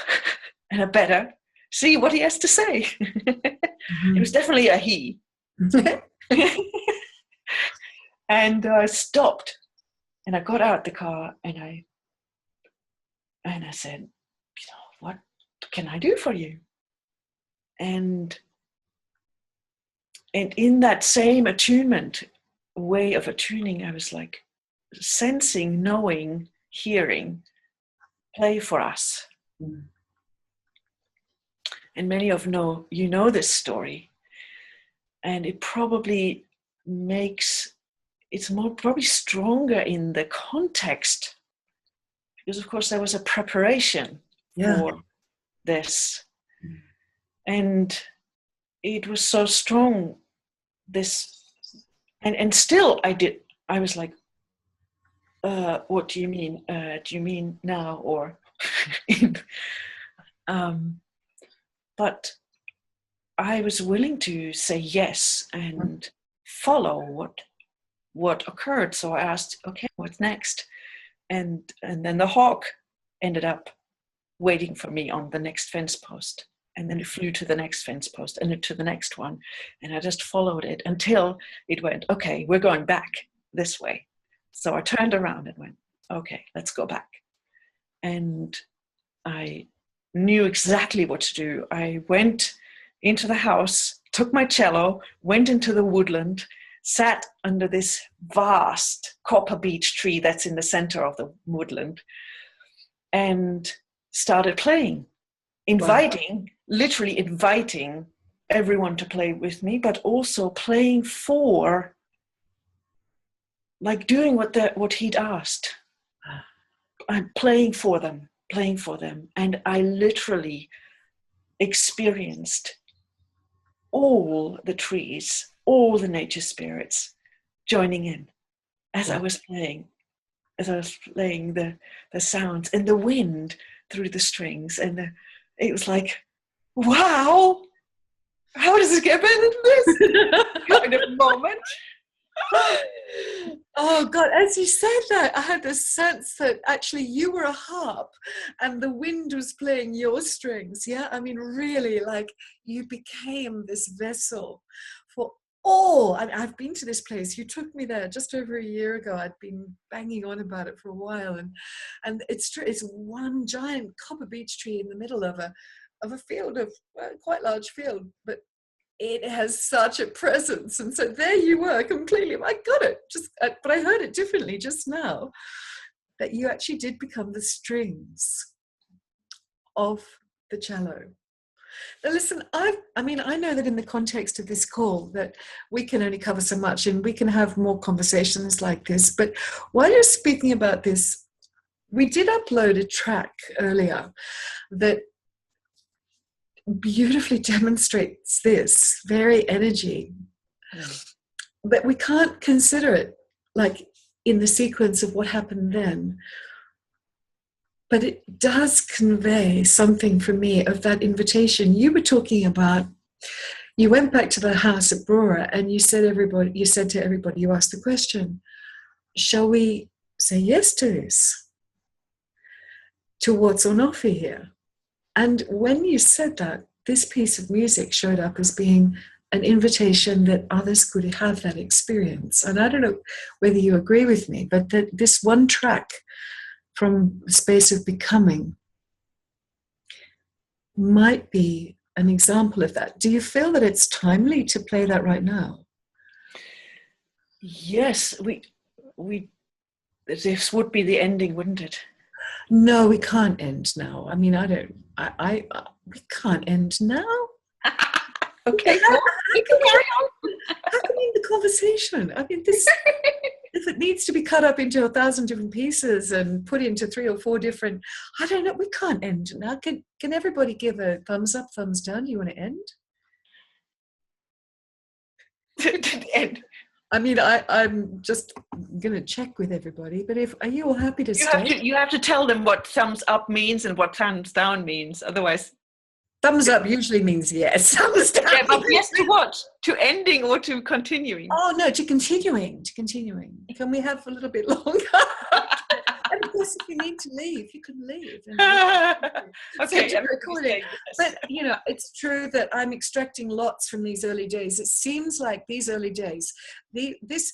and I better see what he has to say. It was definitely a he. And I stopped and I got out the car and I said, what can I do for you? And in that same attunement, way of attuning, I was like sensing, knowing, hearing, play for us. And many of you know this story, and it probably it's probably stronger in the context, because of course there was a preparation for this, and it was so strong, this, and still I was like, what do you mean? Do you mean now or? But I was willing to say yes and follow what occurred. So I asked, okay, what's next? And then the hawk ended up waiting for me on the next fence post. And then it flew to the next fence post and to the next one. And I just followed it until it went, okay, we're going back this way. So I turned around and went, okay, let's go back. And I knew exactly what to do. I went into the house, took my cello, went into the woodland, sat under this vast copper beech tree that's in the center of the woodland, and started playing, literally inviting everyone to play with me, but also playing for, like doing what he'd asked. I'm playing for them. And I literally experienced all the trees, all the nature spirits joining in as I was playing, the sounds and the wind through the strings. And it was like, wow, how does it get better than this kind of moment? Oh God, as you said that, I had the sense that actually you were a harp and the wind was playing your strings. Yeah, I mean, really, like you became this vessel for all. I mean, I've been to this place. You took me there just over a year ago. I'd been banging on about it for a while, and it's true. It's one giant copper beech tree in the middle of a field of quite large field, but it has such a presence. And so there you were completely, I got it, but I heard it differently just now, that you actually did become the strings of the cello. Now listen, I know that in the context of this call that we can only cover so much and we can have more conversations like this, but while you're speaking about this, we did upload a track earlier that beautifully demonstrates this very energy, but we can't consider it like in the sequence of what happened then, but it does convey something for me of that invitation you were talking about. You went back to the house at Brora and you said to everybody, you asked the question, shall we say yes to this, to what's on offer here? And when you said that, this piece of music showed up as being an invitation that others could have that experience. And I don't know whether you agree with me, but that this one track from the space of becoming might be an example of that. Do you feel that it's timely to play that right now? Yes, this would be the ending, wouldn't it? No, we can't end now. I mean, we can't end now. Okay, we can carry on. How can we end the conversation? I mean, this, if it needs to be cut up into 1,000 different pieces and put into 3 or 4 different, I don't know, we can't end now. Can everybody give a thumbs up, thumbs down? Do you want to end? End. I mean, I'm just going to check with everybody, but are you all happy to stay? You have to tell them what thumbs up means and what thumbs down means. Otherwise, thumbs up usually means yes. Thumbs down. Yeah, but yes to what? To ending or to continuing? Oh no, to continuing. Can we have a little bit longer? And of course, if you need to leave, you can leave. Okay, recording. But you know, it's true that I'm extracting lots from these early days. It seems like these early days, this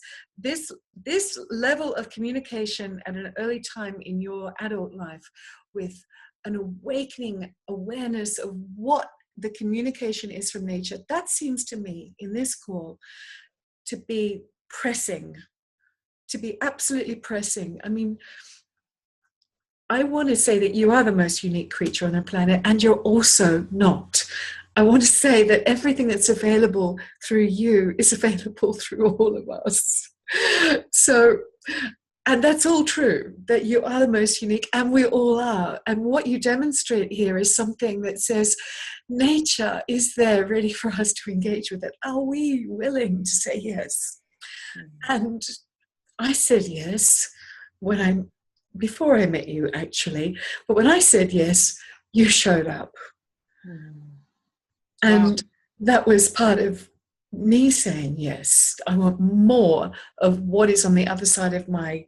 level of communication at an early time in your adult life, with an awakening awareness of what the communication is from nature, that seems to me in this call to be pressing, to be absolutely pressing. I mean, I want to say that you are the most unique creature on the planet, and you're also not. I want to say that everything that's available through you is available through all of us. So, and that's all true, that you are the most unique, and we all are. And what you demonstrate here is something that says nature is there ready for us to engage with it. Are we willing to say yes? And I said yes before I met you, actually. But when I said yes, you showed up. And that was part of me saying yes. I want more of what is on the other side of my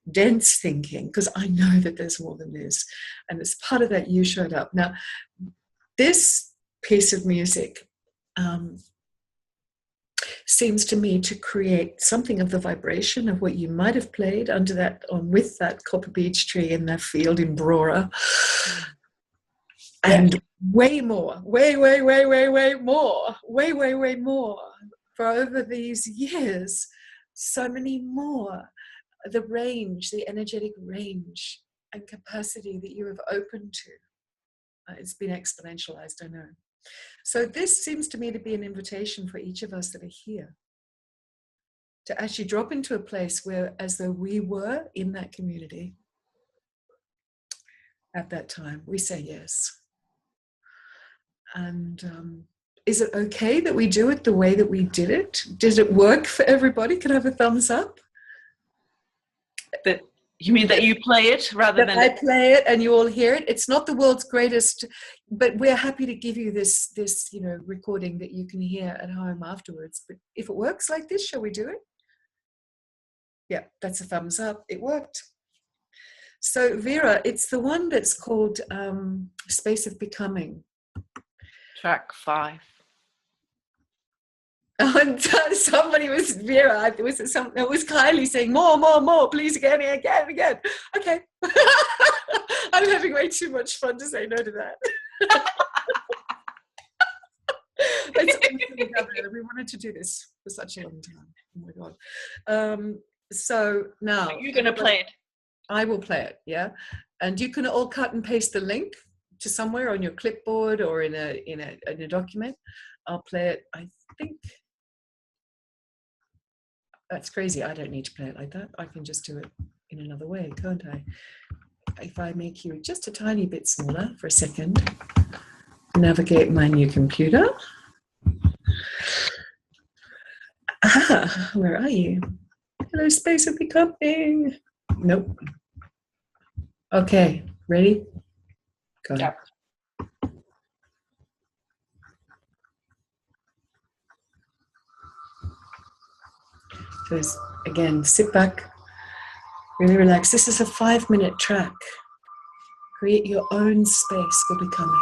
dense thinking, because I know that there's more than this. And as part of that, you showed up. Now, this piece of music seems to me to create something of the vibration of what you might have played under that, with that copper beech tree in that field in Brora. And way more, way more for over these years, so many more. The range, the energetic range and capacity that you have opened to, it's been exponentialized, I know. So this seems to me to be an invitation for each of us that are here to actually drop into a place where, as though we were in that community at that time, we say yes. And is it okay that we do it the way that we did it? Did it work for everybody? Can I have a thumbs up? That you mean that you play it rather That than I play it and you all hear it. It's not the world's greatest, but we're happy to give you this recording that you can hear at home afterwards. But if it works like this, shall we do it? Yeah, that's a thumbs up. It worked. So Vera, it's the one that's called Space of Becoming. track 5? And somebody was Vera. It was Kylie saying more, please again. Okay, I'm having way too much fun to say no to that. It's awesome, we wanted to do this for such a long time. Oh my god! So now You're going to play it. I will play it. Yeah, and you can all cut and paste the link to somewhere on your clipboard or in a document. I'll play it. I think. That's crazy. I don't need to play it like that. I can just do it in another way, can't I? If I make you just a tiny bit smaller for a second, navigate my new computer. Ah, where are you? Hello, Space of Becoming. Nope. Okay, ready? Go. Yep. So again, sit back, really relax. This is a 5-minute track. Create your own space for becoming.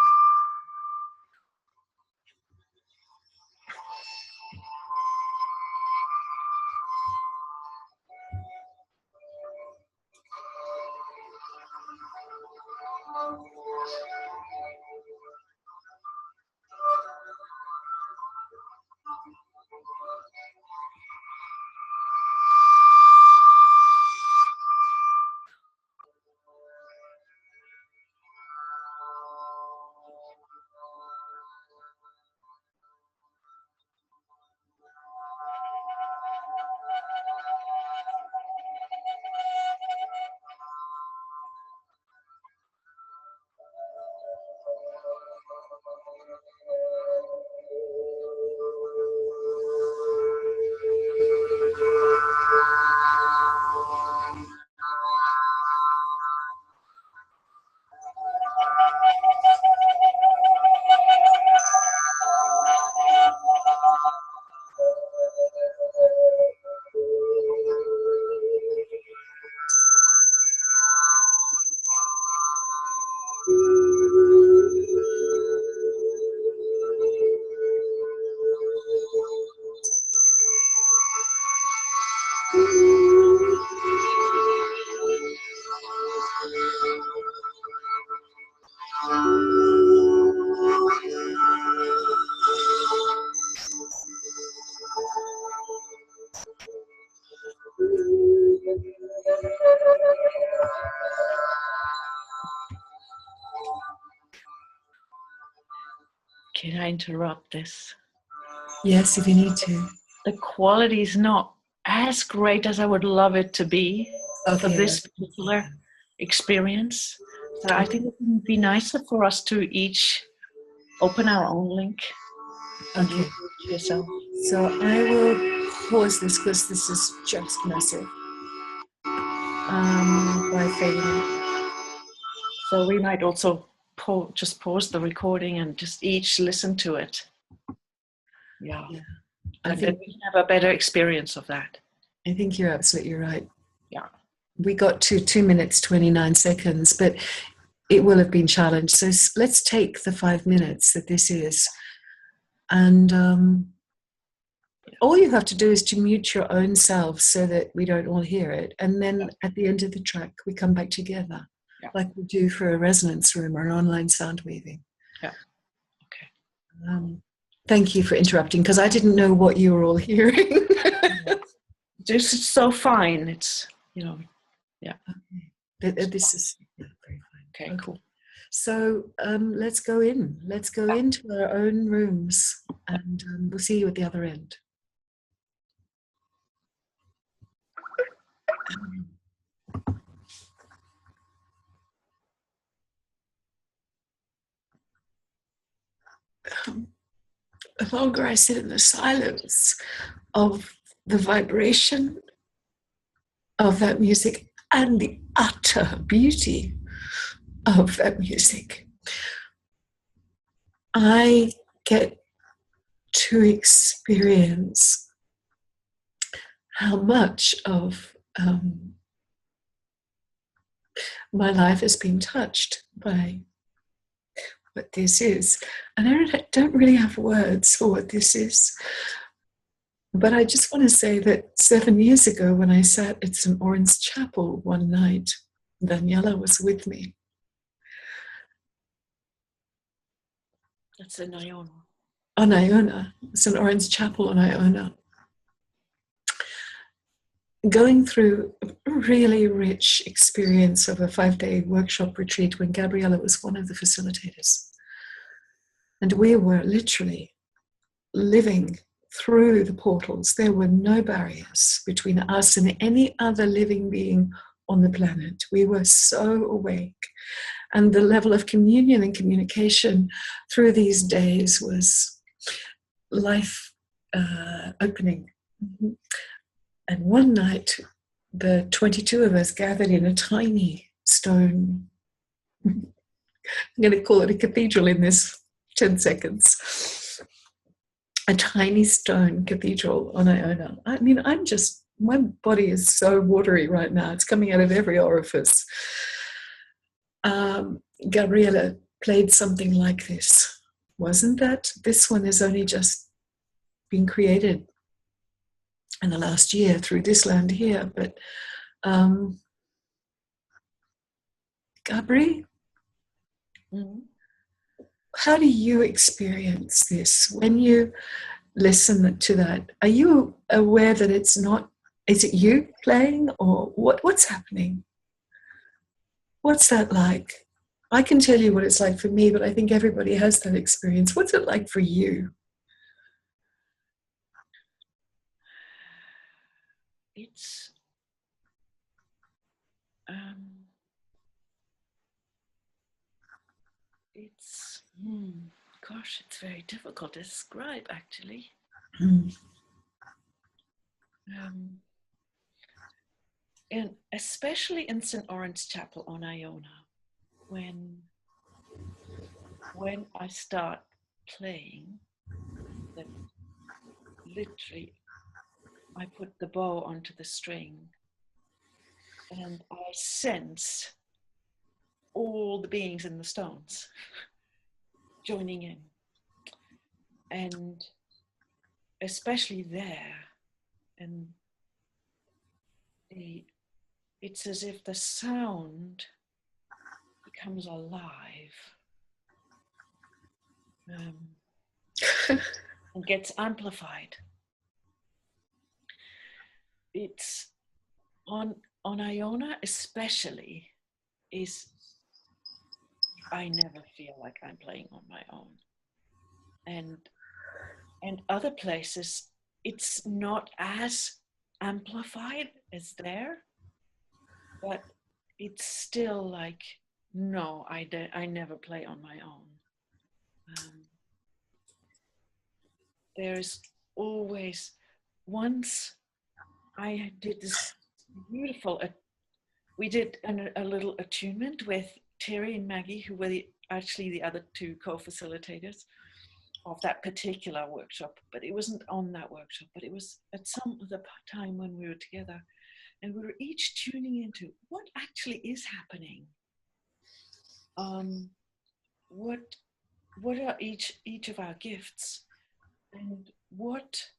Can I interrupt this? Yes, if you need to. The quality is not as great as I would love it to be for this particular experience. So I think it would be nicer for us to each open our own link. Okay. To yourself. So I will pause this because this is just massive. By fading it. So we might also just pause the recording and just each listen to it. Yeah. I And think then we can have a better experience of that. I think you're absolutely right. Yeah. We got to 2 minutes, 29 seconds, but it will have been challenged. So let's take the 5 minutes that this is. And all you have to do is to mute your own self so that we don't all hear it. And then at the end of the track, we come back together, like we do for a resonance room or an online sound weaving. Yeah. Okay. Thank you for interrupting, because I didn't know what you were all hearing. This is so fine. It's, yeah. This is very fine. Okay, cool. So let's go in. Let's go into our own rooms, and we'll see you at the other end. the longer I sit in the silence of the vibration of that music and the utter beauty of that music, I get to experience how much of my life has been touched by what this is. And I don't really have words for what this is. But I just want to say that 7 years ago, when I sat at St. Oran's Chapel one night, Daniela was with me. That's in Iona. On Iona, St. Oran's Chapel on Iona. Going through a really rich experience of a 5-day workshop retreat when Gabriella was one of the facilitators. And we were literally living through the portals. There were no barriers between us and any other living being on the planet. We were so awake. And the level of communion and communication through these days was life opening. Mm-hmm. And one night, the 22 of us gathered in a tiny stone. I'm going to call it a cathedral in this 10 seconds. A tiny stone cathedral on Iona. I mean, my body is so watery right now. It's coming out of every orifice. Gabriella played something like this. Wasn't that? This one has only just been created in the last year through this land here, but Gabri, how do you experience this when you listen to that? Are you aware that it's not, is it you playing, or what's happening? What's that like? I can tell you what it's like for me, but I think everybody has that experience. What's it like for you? It's very difficult to describe, actually. And especially in St. Oran's Chapel on Iona, when I start playing, that literally I put the bow onto the string and I sense all the beings in the stones joining in. And especially there, and it's as if the sound becomes alive and gets amplified. It's on Iona especially, I never feel like I'm playing on my own. And other places, it's not as amplified as there, but it's still like, no, I never play on my own. There's always, once I did this beautiful, we did a little attunement with Terry and Maggie, who were actually the other 2 co-facilitators of that particular workshop, but it wasn't on that workshop, but it was at some other time when we were together, and we were each tuning into what actually is happening. What are each of our gifts, and what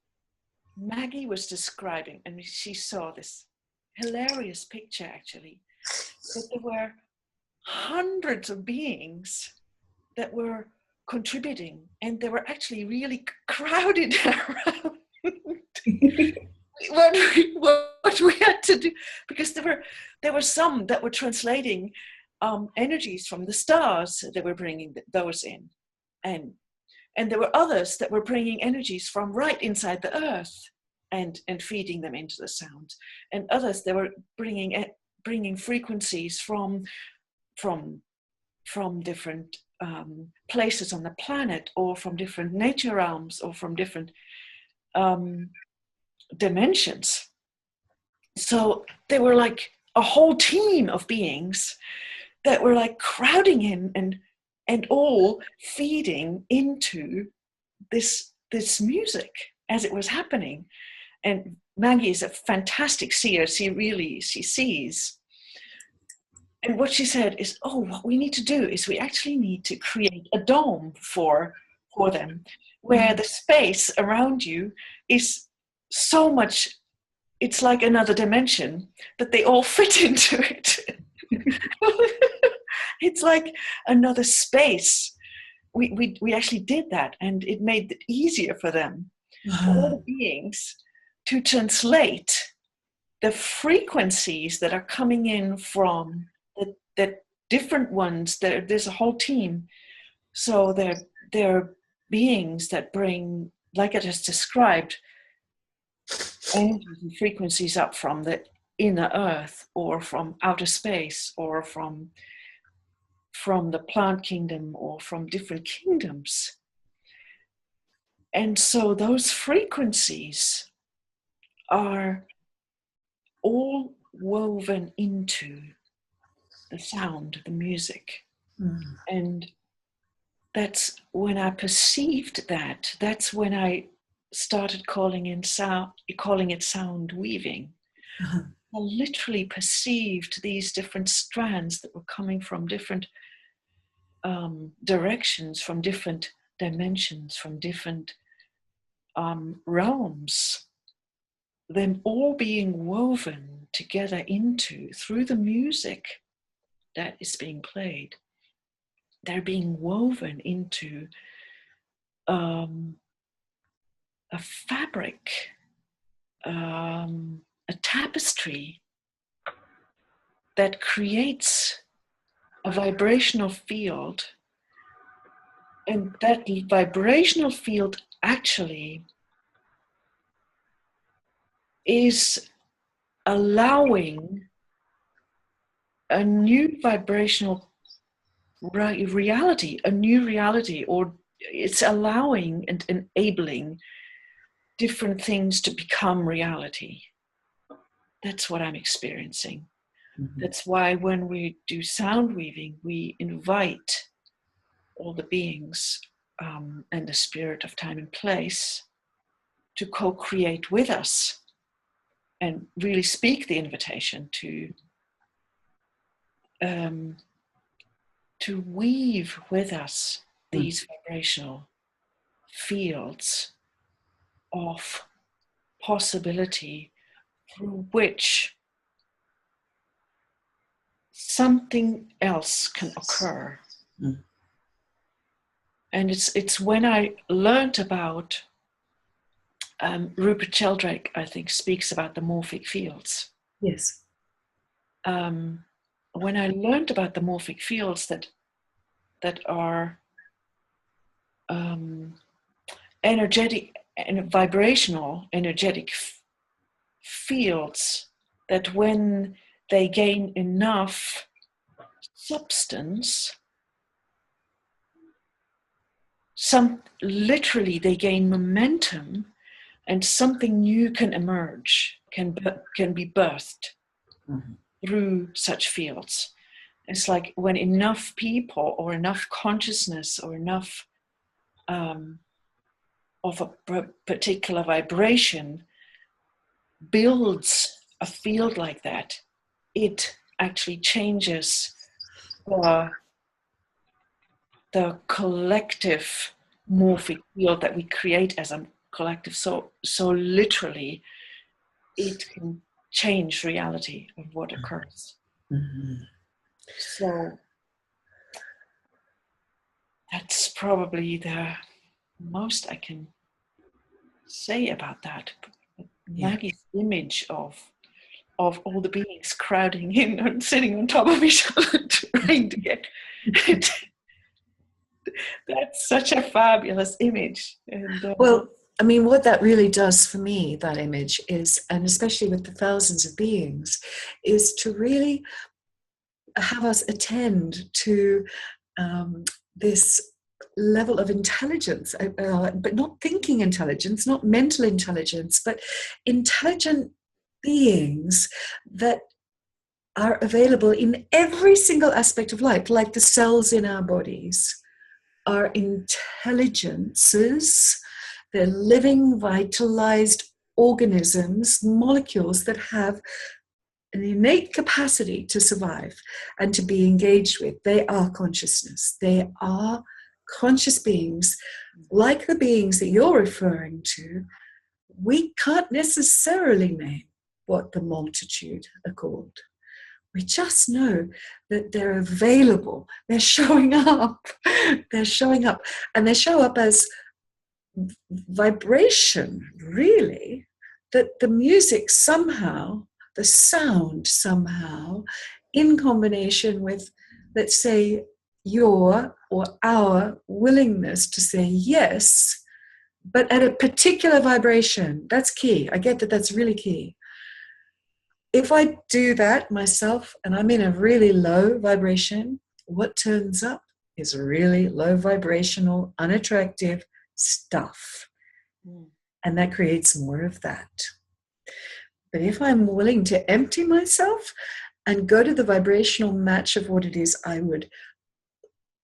Maggie was describing, and she saw this hilarious picture actually, that there were hundreds of beings that were contributing, and they were actually really crowded around what we had to do, because there were some that were translating energies from the stars. They were bringing those in, and there were others that were bringing energies from right inside the earth and feeding them into the sound, and others that were bringing frequencies from different places on the planet, or from different nature realms, or from different dimensions. So they were like a whole team of beings that were like crowding in and all feeding into this music as it was happening. And Maggie is a fantastic seer. She sees. And what she said is, what we need to do is we actually need to create a dome for them, where the space around you is so much, it's like another dimension, that they all fit into it. It's like another space. We actually did that, and it made it easier for them, for all the beings, to translate the frequencies that are coming in from the different ones. There's a whole team. So they're beings that bring, like I just described, energies and frequencies up from the inner earth, or from outer space, or from the plant kingdom, or from different kingdoms. And so those frequencies are all woven into the sound, the music. And that's when I perceived that. That's when I started calling it sound weaving. I literally perceived these different strands that were coming from different directions, from different dimensions, from different realms, them all being woven together through the music that is being played. They're being woven into a fabric, a tapestry that creates a vibrational field. And that vibrational field actually is allowing a new vibrational reality, or it's allowing and enabling different things to become reality. That's what I'm experiencing. That's why when we do sound weaving, we invite all the beings and the spirit of time and place to co-create with us, and really speak the invitation to weave with us these vibrational fields of possibility, through which something else can occur. And it's when I learned about Rupert Sheldrake, I think, speaks about the morphic fields. Yes. When I learned about the morphic fields that are energetic and vibrational energetic fields, that when they gain enough substance, literally they gain momentum, and something new can emerge, can be birthed through such fields. It's like when enough people, or enough consciousness, or enough of a particular vibration builds a field like that, it actually changes the collective morphic field that we create as a collective. So literally, it can change reality of what occurs. So that's probably the most I can say about that. Maggie's image of all the beings crowding in and sitting on top of each other, trying to get it. That's such a fabulous image. And, well, I mean, what that really does for me, that image, is, and especially with the thousands of beings, is to really have us attend to this level of intelligence, but not thinking intelligence, not mental intelligence, but intelligent beings that are available in every single aspect of life, like the cells in our bodies are intelligences. They're living, vitalized organisms, molecules that have an innate capacity to survive and to be engaged with. They are consciousness. They are conscious beings, like the beings that you're referring to. We can't necessarily name what the multitude are called. We just know that they're available. They're showing up. They're showing up. And they show up as vibration, really, that the music somehow, the sound somehow, in combination with, let's say, your or our willingness to say yes, but at a particular vibration. That's key. I get that that's really key. If I do that myself and I'm in a really low vibration, what turns up is really low vibrational, unattractive stuff. And that creates more of that. But if I'm willing to empty myself and go to the vibrational match of what it is I would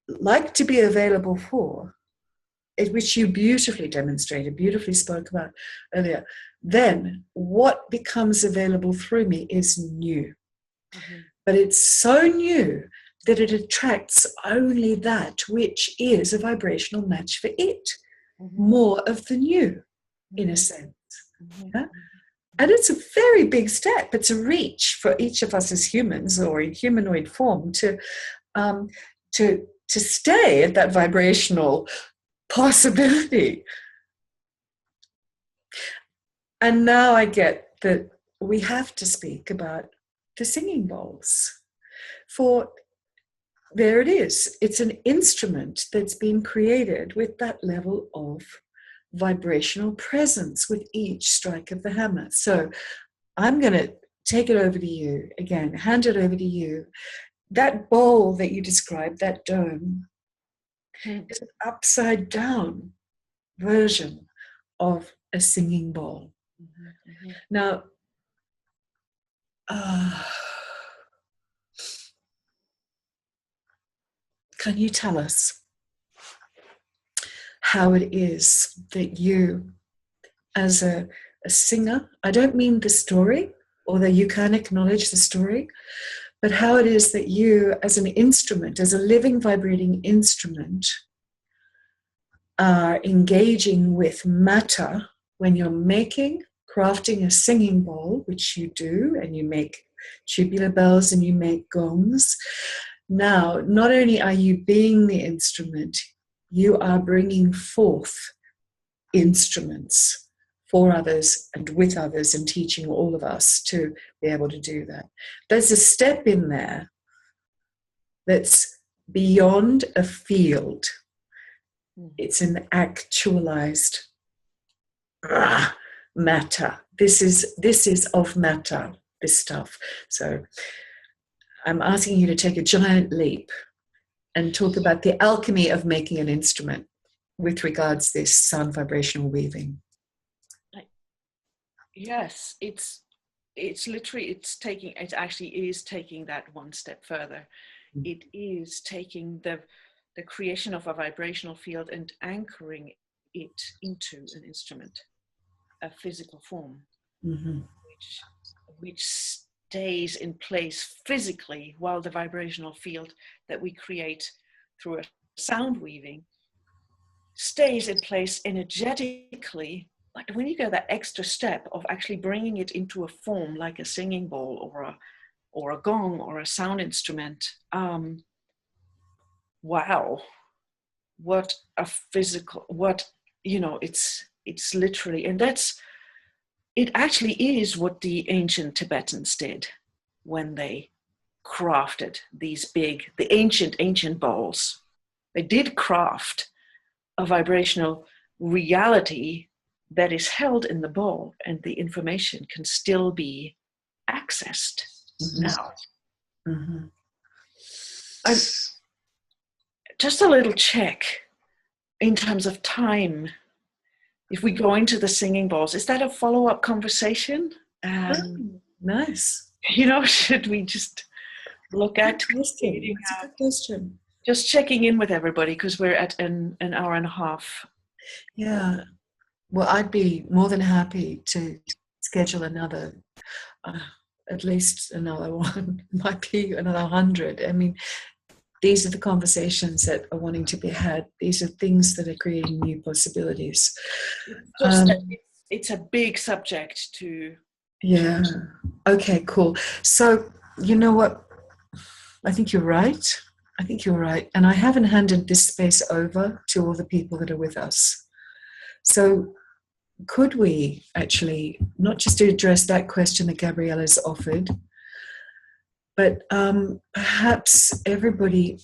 like to be available for, which you beautifully demonstrated, beautifully spoke about earlier, then what becomes available through me is new. Mm-hmm. But it's so new that it attracts only that which is a vibrational match for it. Mm-hmm. More of the new, mm-hmm. in a sense. Mm-hmm. Yeah? And it's a very big step. It's a reach for each of us as humans or in humanoid form to stay at that vibrational possibility. And now I get that we have to speak about the singing bowls. For there it is. It's an instrument that's been created with that level of vibrational presence with each strike of the hammer. So I'm going to take it over to you again, hand it over to you. That bowl that you described, that dome, is an upside down version of a singing bowl. Mm-hmm. Now, can you tell us how it is that you, as a singer, I don't mean the story, although you can acknowledge the story, but how it is that you, as an instrument, as a living, vibrating instrument, are engaging with matter when you're crafting a singing bowl, which you do, and you make tubular bells and you make gongs. Now, not only are you being the instrument, you are bringing forth instruments for others and with others and teaching all of us to be able to do that. There's a step in there that's beyond a field. It's an actualized matter. This is of matter, this stuff. So I'm asking you to take a giant leap and talk about the alchemy of making an instrument with regards to this sound vibrational weaving. Yes, it actually is taking that one step further. It is taking the creation of a vibrational field and anchoring it into an instrument, a physical form, mm-hmm. which stays in place physically while the vibrational field that we create through a sound weaving stays in place energetically. Like when you go that extra step of actually bringing it into a form like a singing bowl or a gong or a sound instrument, wow, what a physical, it's literally, and it actually is what the ancient Tibetans did when they crafted the ancient bowls. They did craft a vibrational reality that is held in the bowl, and the information can still be accessed now. Mm-hmm. just a little check in terms of time. If we go into the singing bowls, is that a follow-up conversation? Nice. Should we just look at Question. That's a good question. just checking in with everybody, because we're at an hour and a half. Yeah. Well, I'd be more than happy to schedule another, at least another one. Might be another 100. I mean, these are the conversations that are wanting to be had. These are things that are creating new possibilities. It's a big subject to. Yeah. Okay, cool. So, you know what? I think you're right. And I haven't handed this space over to all the people that are with us. So could we actually, not just to address that question that Gabriella's offered, but perhaps everybody,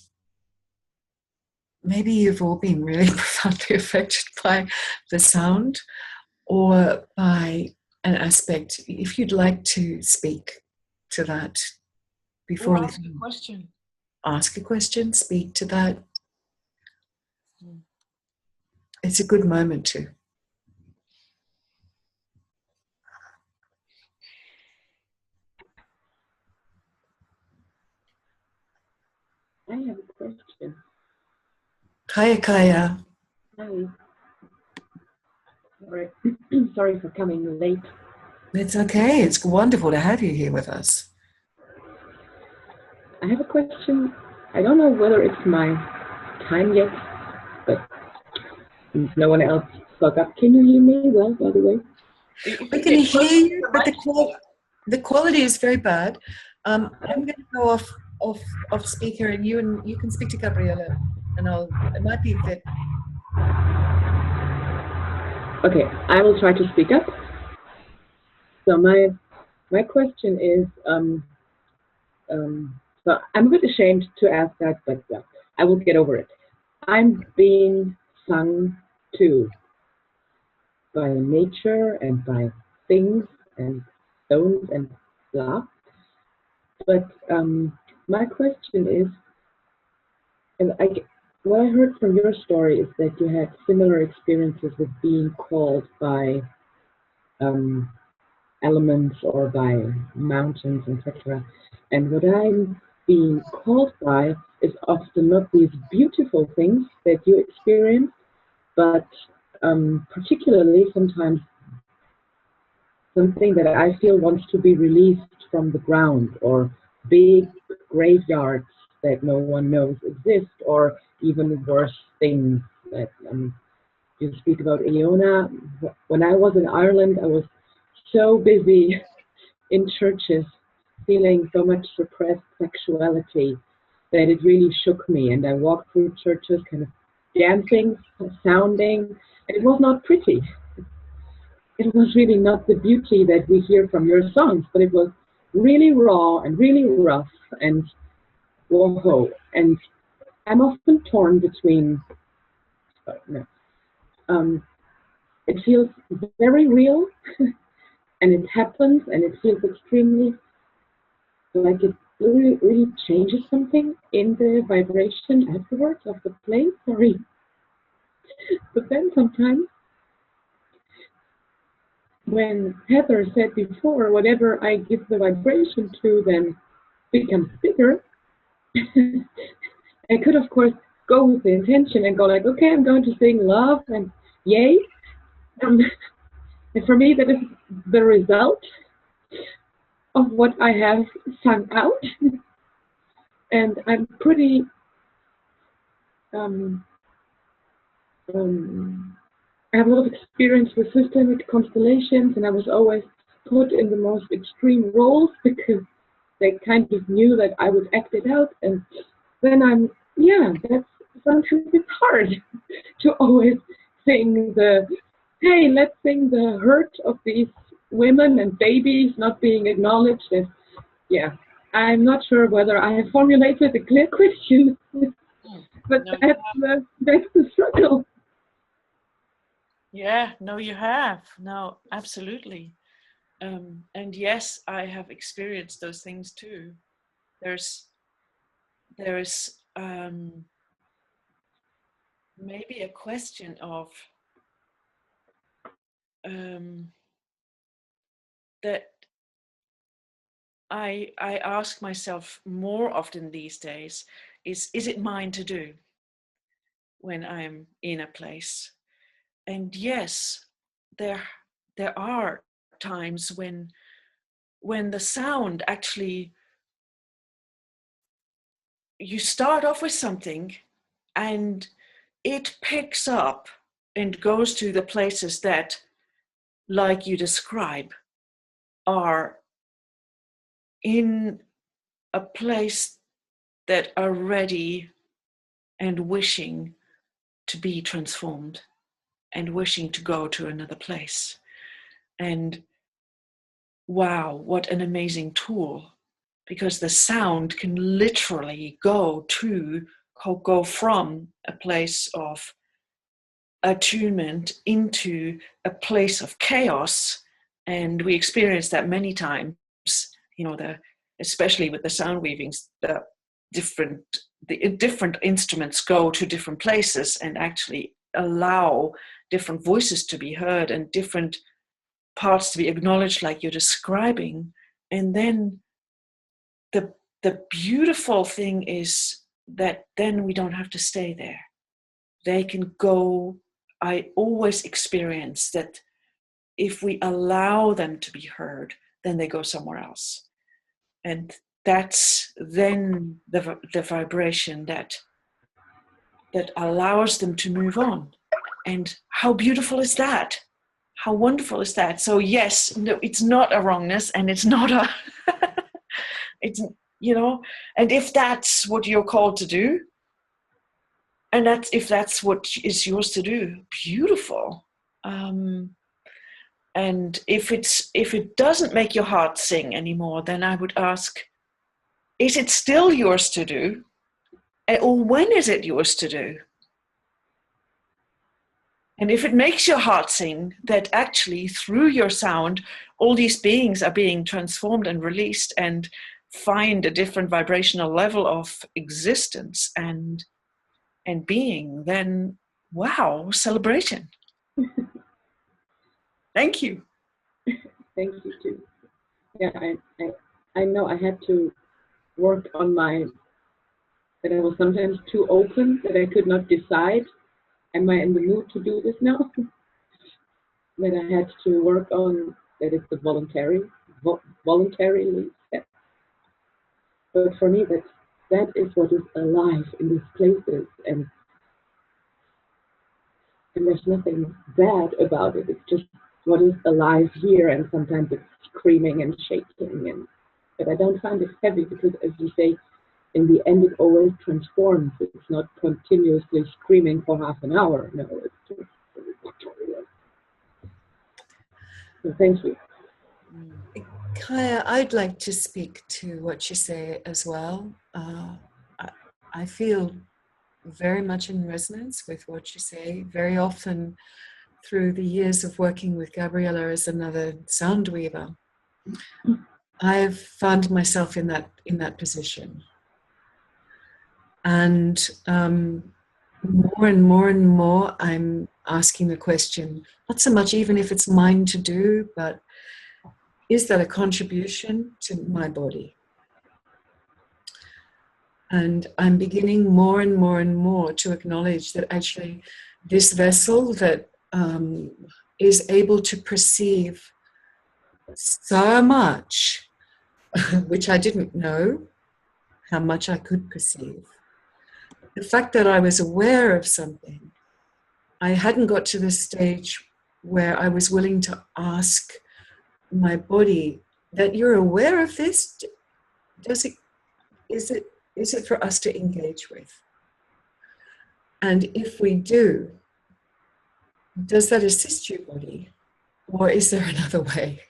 maybe you've all been really profoundly affected by the sound or by an aspect. If you'd like to speak to that before we ask a question. Ask a question, speak to that. It's a good moment to. I have a question. Kaya Kaya. Hi. Sorry for coming late. It's okay. It's wonderful to have you here with us. I have a question. I don't know whether it's my time yet, but no one else spoke up. Can you hear me well, by the way? We can hear you, but the quality is very bad. I'm going to go off speaker, and you can speak to Gabriella, and it might be a bit. Okay, I will try to speak up. So my question is, so I'm a bit ashamed to ask that, but I will get over it. I'm being sung to by nature and by things and stones and blah. But my question is, and what I heard from your story is that you had similar experiences with being called by elements or by mountains, etc. And what I'm being called by is often not these beautiful things that you experience, but particularly sometimes something that I feel wants to be released from the ground, or big graveyards that no one knows exist, or even worse things that you speak about Iona. When I was in Ireland, I was so busy in churches feeling so much suppressed sexuality that it really shook me, and I walked through churches kind of dancing, sounding, and it was not pretty. It was really not the beauty that we hear from your songs, but it was really raw and really rough and whoa. And I'm often torn between, it feels very real and it happens and it feels extremely like it really changes something in the vibration afterwards of the play. Sorry. But then sometimes, when Heather said before, whatever I give the vibration to then becomes bigger, I could of course go with the intention and go like, okay, I'm going to sing love and yay. And for me, that is the result of what I have sung out. And I'm pretty I have a lot of experience with systemic constellations, and I was always put in the most extreme roles because they kind of knew that I would act it out. And then that's sometimes it's hard to always sing hey, let's sing the hurt of these women and babies not being acknowledged. And I'm not sure whether I have formulated a clear question, but no, that's the struggle. Yeah, no, you have. No, absolutely. And yes, I have experienced those things too. There's maybe a question of that I ask myself more often these days is it mine to do when I'm in a place? And yes, there are times when the sound actually, you start off with something and it picks up and goes to the places that, like you describe, are in a place that are ready and wishing to be transformed and wishing to go to another place. And wow, what an amazing tool, because the sound can literally go from a place of attunement into a place of chaos. And we experience that many times, you know, especially with the sound weavings, the different instruments go to different places and actually allow different voices to be heard and different parts to be acknowledged, like you're describing. And then the beautiful thing is that then we don't have to stay there. They can go. I always experience that if we allow them to be heard, then they go somewhere else. And that's then the vibration that allows them to move on. And how beautiful is that? How wonderful is that? So yes, no, it's not a wrongness, and it's not a, it's, you know, and if that's what you're called to do, and if that's what is yours to do, beautiful. And if it doesn't make your heart sing anymore, then I would ask, is it still yours to do? Or when is it yours to do? And if it makes your heart sing, that actually through your sound, all these beings are being transformed and released and find a different vibrational level of existence and being, then wow, celebration. Thank you. Thank you too. Yeah, I know I had to work on that I was sometimes too open, that I could not decide, am I in the mood to do this now? That I had to work on that it's a voluntarily step. But for me, that is what is alive in these places, and there's nothing bad about it. It's just what is alive here, and sometimes it's screaming and shaking, but I don't find it heavy, because as you say, in the end it always transforms. It's not continuously screaming for half an hour. No, it's just, so thank you. Kaya, I'd like to speak to what you say as well. I feel very much in resonance with what you say. Very often through the years of working with Gabriella as another sound weaver, I've found myself in that position. And more and more and more, I'm asking the question, not so much even if it's mine to do, but is that a contribution to my body? And I'm beginning more and more and more to acknowledge that actually this vessel that is able to perceive so much, which I didn't know how much I could perceive. The fact that I was aware of something, I hadn't got to the stage where I was willing to ask my body that you're aware of this. Is it for us to engage with? And if we do, does that assist your body? Or is there another way?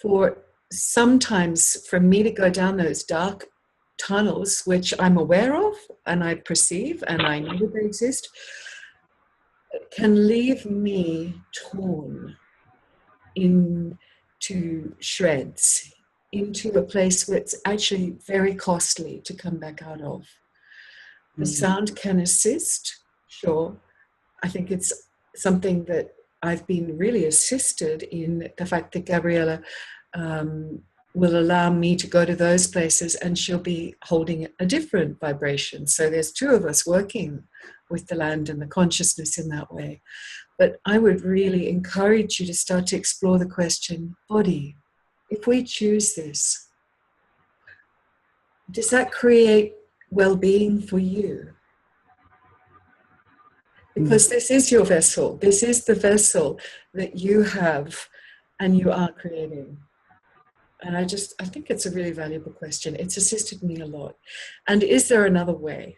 For sometimes for me to go down those dark tunnels, which I'm aware of and I perceive and I know that they exist, can leave me torn into shreds, into a place where it's actually very costly to come back out of. The sound can assist, sure. I think it's something that I've been really assisted in, the fact that Gabriella will allow me to go to those places, and she'll be holding a different vibration. So there's two of us working with the land and the consciousness in that way. But I would really encourage you to start to explore the question, body, if we choose this, does that create well-being for you? Because this is your vessel. This is the vessel that you have and you are creating. And I think it's a really valuable question. It's assisted me a lot. And is there another way?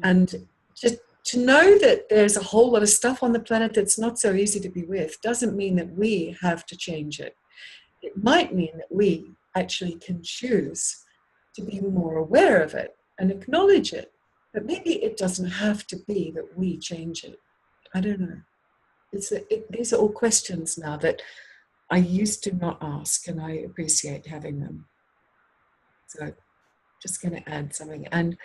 And just to know that there's a whole lot of stuff on the planet that's not so easy to be with doesn't mean that we have to change it. It might mean that we actually can choose to be more aware of it and acknowledge it. But maybe it doesn't have to be that we change it. I don't know. These are all questions now that I used to not ask, and I appreciate having them. So just going to add something, and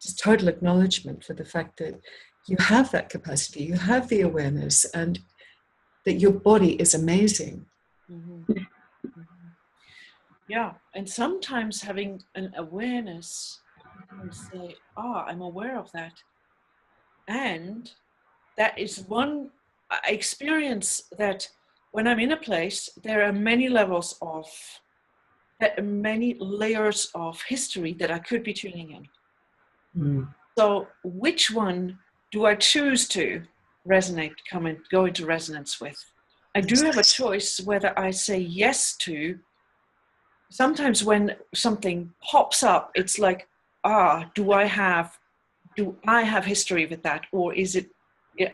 just total acknowledgement for the fact that you have that capacity, you have the awareness, and that your body is amazing. Mm-hmm. Mm-hmm. Yeah, and sometimes having an awareness, you can say, I'm aware of that. And that is one, I experience that when I'm in a place, there are many layers of history that I could be tuning in. Mm. So which one do I choose to go into resonance with? I do have a choice whether I say yes to. Sometimes when something pops up, it's like, do I have history with that? Or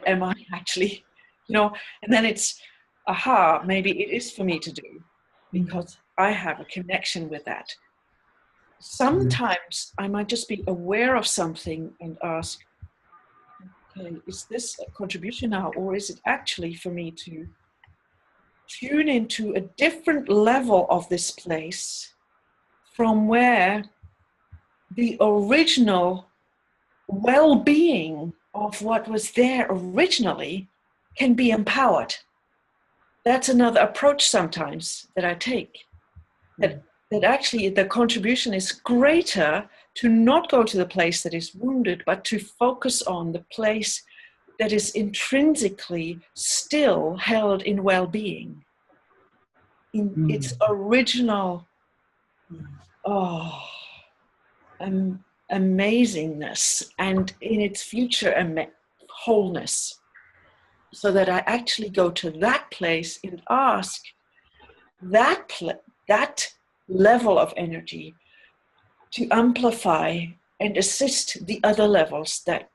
am I actually, and then it's, maybe it is for me to do because I have a connection with that. Sometimes I might just be aware of something and ask, okay, is this a contribution now, or is it actually for me to tune into a different level of this place from where the original well-being of what was there originally can be empowered? That's another approach sometimes that I take. That actually the contribution is greater to not go to the place that is wounded, but to focus on the place that is intrinsically still held in well-being, in its original amazingness, and in its future wholeness, so that I actually go to that place and ask that level of energy to amplify and assist the other levels, the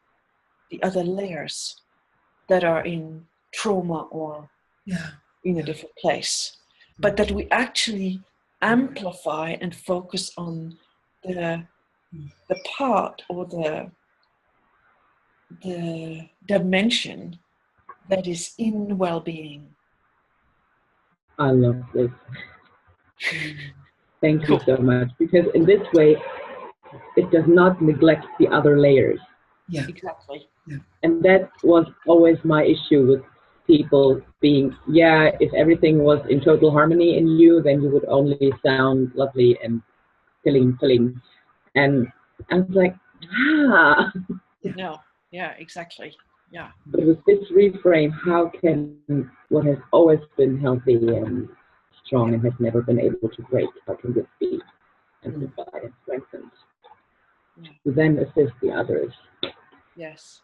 other layers that are in trauma or in a different place, but that we actually amplify and focus on the part or the dimension that is in well-being. I love this. Thank you so much, because in this way it does not neglect the other layers. Yeah, exactly. Yeah. And that was always my issue with people being, if everything was in total harmony in you, then you would only sound lovely and filling. And I was like, No, yeah, exactly. Yeah. But with this reframe, how can what has always been healthy and strong and has never been able to break, how can this be amplified and strengthened to then assist the others? Yes.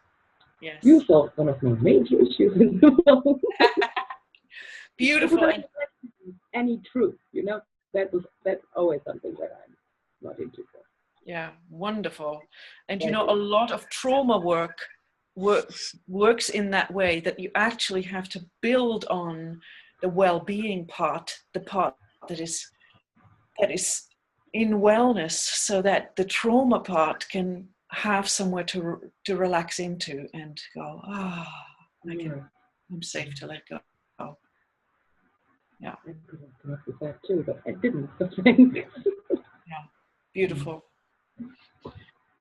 Yes. You solved one of my major issues in the world. Beautiful. And any truth, that's always something that I'm not into. Yeah, wonderful. And a lot of trauma works in that way, that you actually have to build on the well-being part, the part that is in wellness, so that the trauma part can have somewhere to relax into and go, I'm safe to let go. Yeah. I could have come up with that too, but I didn't. So thanks. Yeah, beautiful.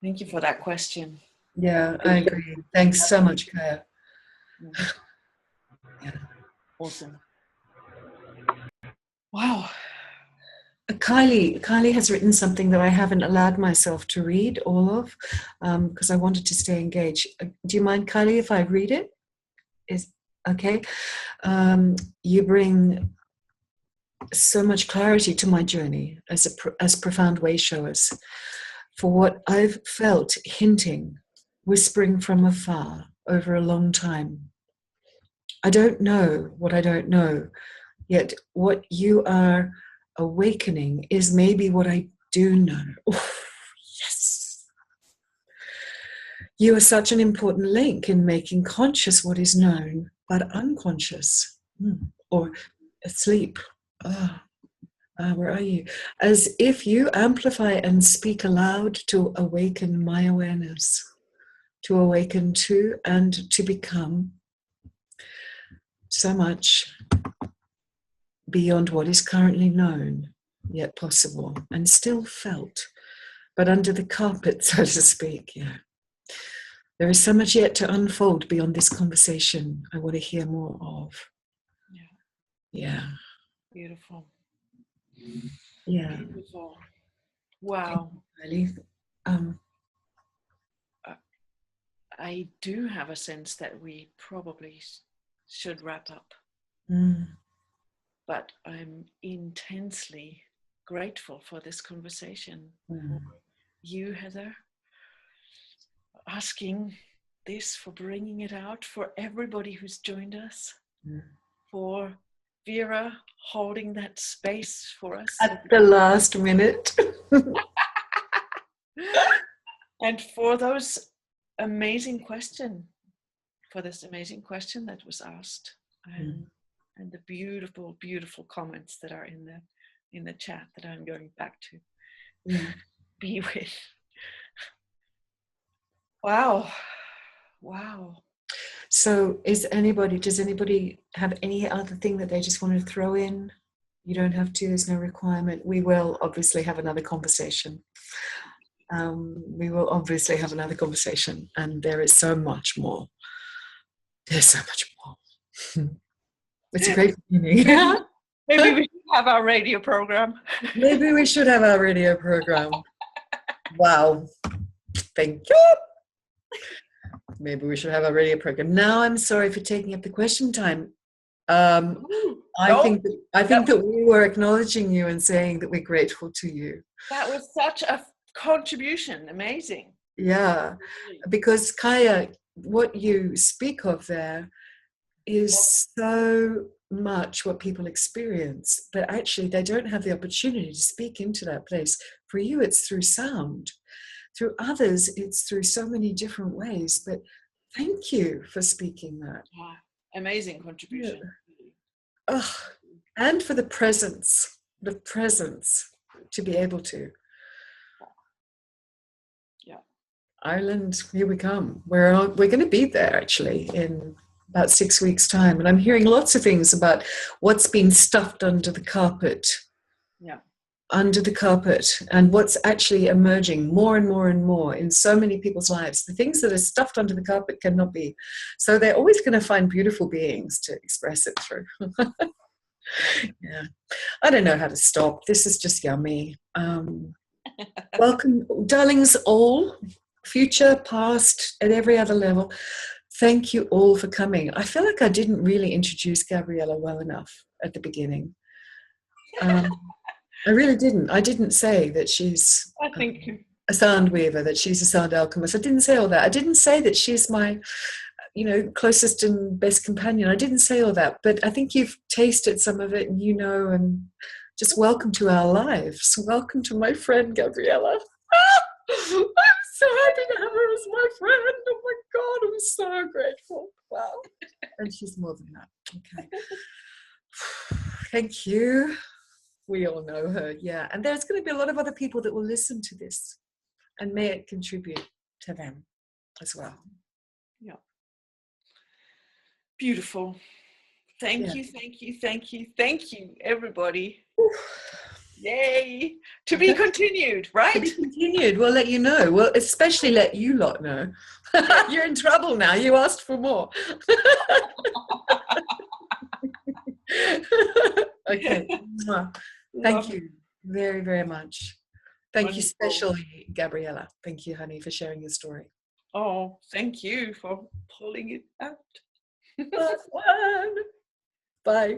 Thank you for that question. Yeah, I agree. Thanks so much, Kaya. Yeah. Awesome. Wow. Kylie has written something that I haven't allowed myself to read all of because I wanted to stay engaged. Do you mind, Kylie, if I read it? Is okay. You bring so much clarity to my journey as profound way showers. For what I've felt hinting, whispering from afar over a long time. I don't know what I don't know, yet what you are awakening is maybe what I do know. Oh, yes. You are such an important link in making conscious what is known, but unconscious or asleep. Where are you? As if you amplify and speak aloud to awaken my awareness, to awaken to and to become so much beyond what is currently known, yet possible, and still felt, but under the carpet, so to speak. Yeah. There is so much yet to unfold beyond this conversation I want to hear more of. Yeah. Beautiful. Yeah. Beautiful. Wow. Really. I do have a sense that we probably should wrap up. But I'm intensely grateful for this conversation. For you, Heather, asking this, for bringing it out, for everybody who's joined us, for Vera holding that space for us. At the last minute. And for those amazing question, for this amazing question that was asked. And the beautiful, beautiful comments that are in the chat that I'm going back to be with. Wow. So does anybody have any other thing that they just want to throw in? You don't have to, there's no requirement. We will obviously have another conversation. And there is so much more. There's so much more. It's a great beginning. Maybe we should have our radio program. Maybe we should have our radio program. Wow. Thank you. Maybe we should have a radio program. Now I'm sorry for taking up the question time. I think that we were acknowledging you and saying that we're grateful to you. That was such a contribution. Amazing. Yeah, because Kaya, what you speak of there is so much what people experience, but actually they don't have the opportunity to speak into that place. For you, it's through sound. Through others, it's through so many different ways. But thank you for speaking that. Wow. Amazing contribution. Yeah. And for the presence to be able to. Yeah. Ireland, here we come. We're going to be there actually in about 6 weeks' time. And I'm hearing lots of things about what's been stuffed under the carpet. Yeah. Under the carpet, and what's actually emerging more and more and more in so many people's lives. The things that are stuffed under the carpet cannot be. So they're always going to find beautiful beings to express it through. Yeah. I don't know how to stop. This is just yummy. Welcome, darlings all, future, past, at every other level. Thank you all for coming. I feel like I didn't really introduce Gabriella well enough at the beginning. I really didn't. I didn't say that she's a sound weaver, that she's a sound alchemist. I didn't say all that. I didn't say that she's my, closest and best companion. I didn't say all that. But I think you've tasted some of it and and just welcome to our lives. Welcome to my friend, Gabriella. I'm so happy to have her as my friend. Oh my God, I'm so grateful. Wow. And she's more than that. Okay. Thank you. We all know her, yeah. And there's going to be a lot of other people that will listen to this, and may it contribute to them as well. Yeah. Beautiful. Thank you, everybody. Yay! To be continued, To right? be continued. We'll let you know. We'll especially let you lot know. You're in trouble now. You asked for more. Okay. Thank you very, very much. Thank you, Wonderful. especially Gabriella. Thank you, honey, for sharing your story. Oh, thank you for pulling it out. Bye.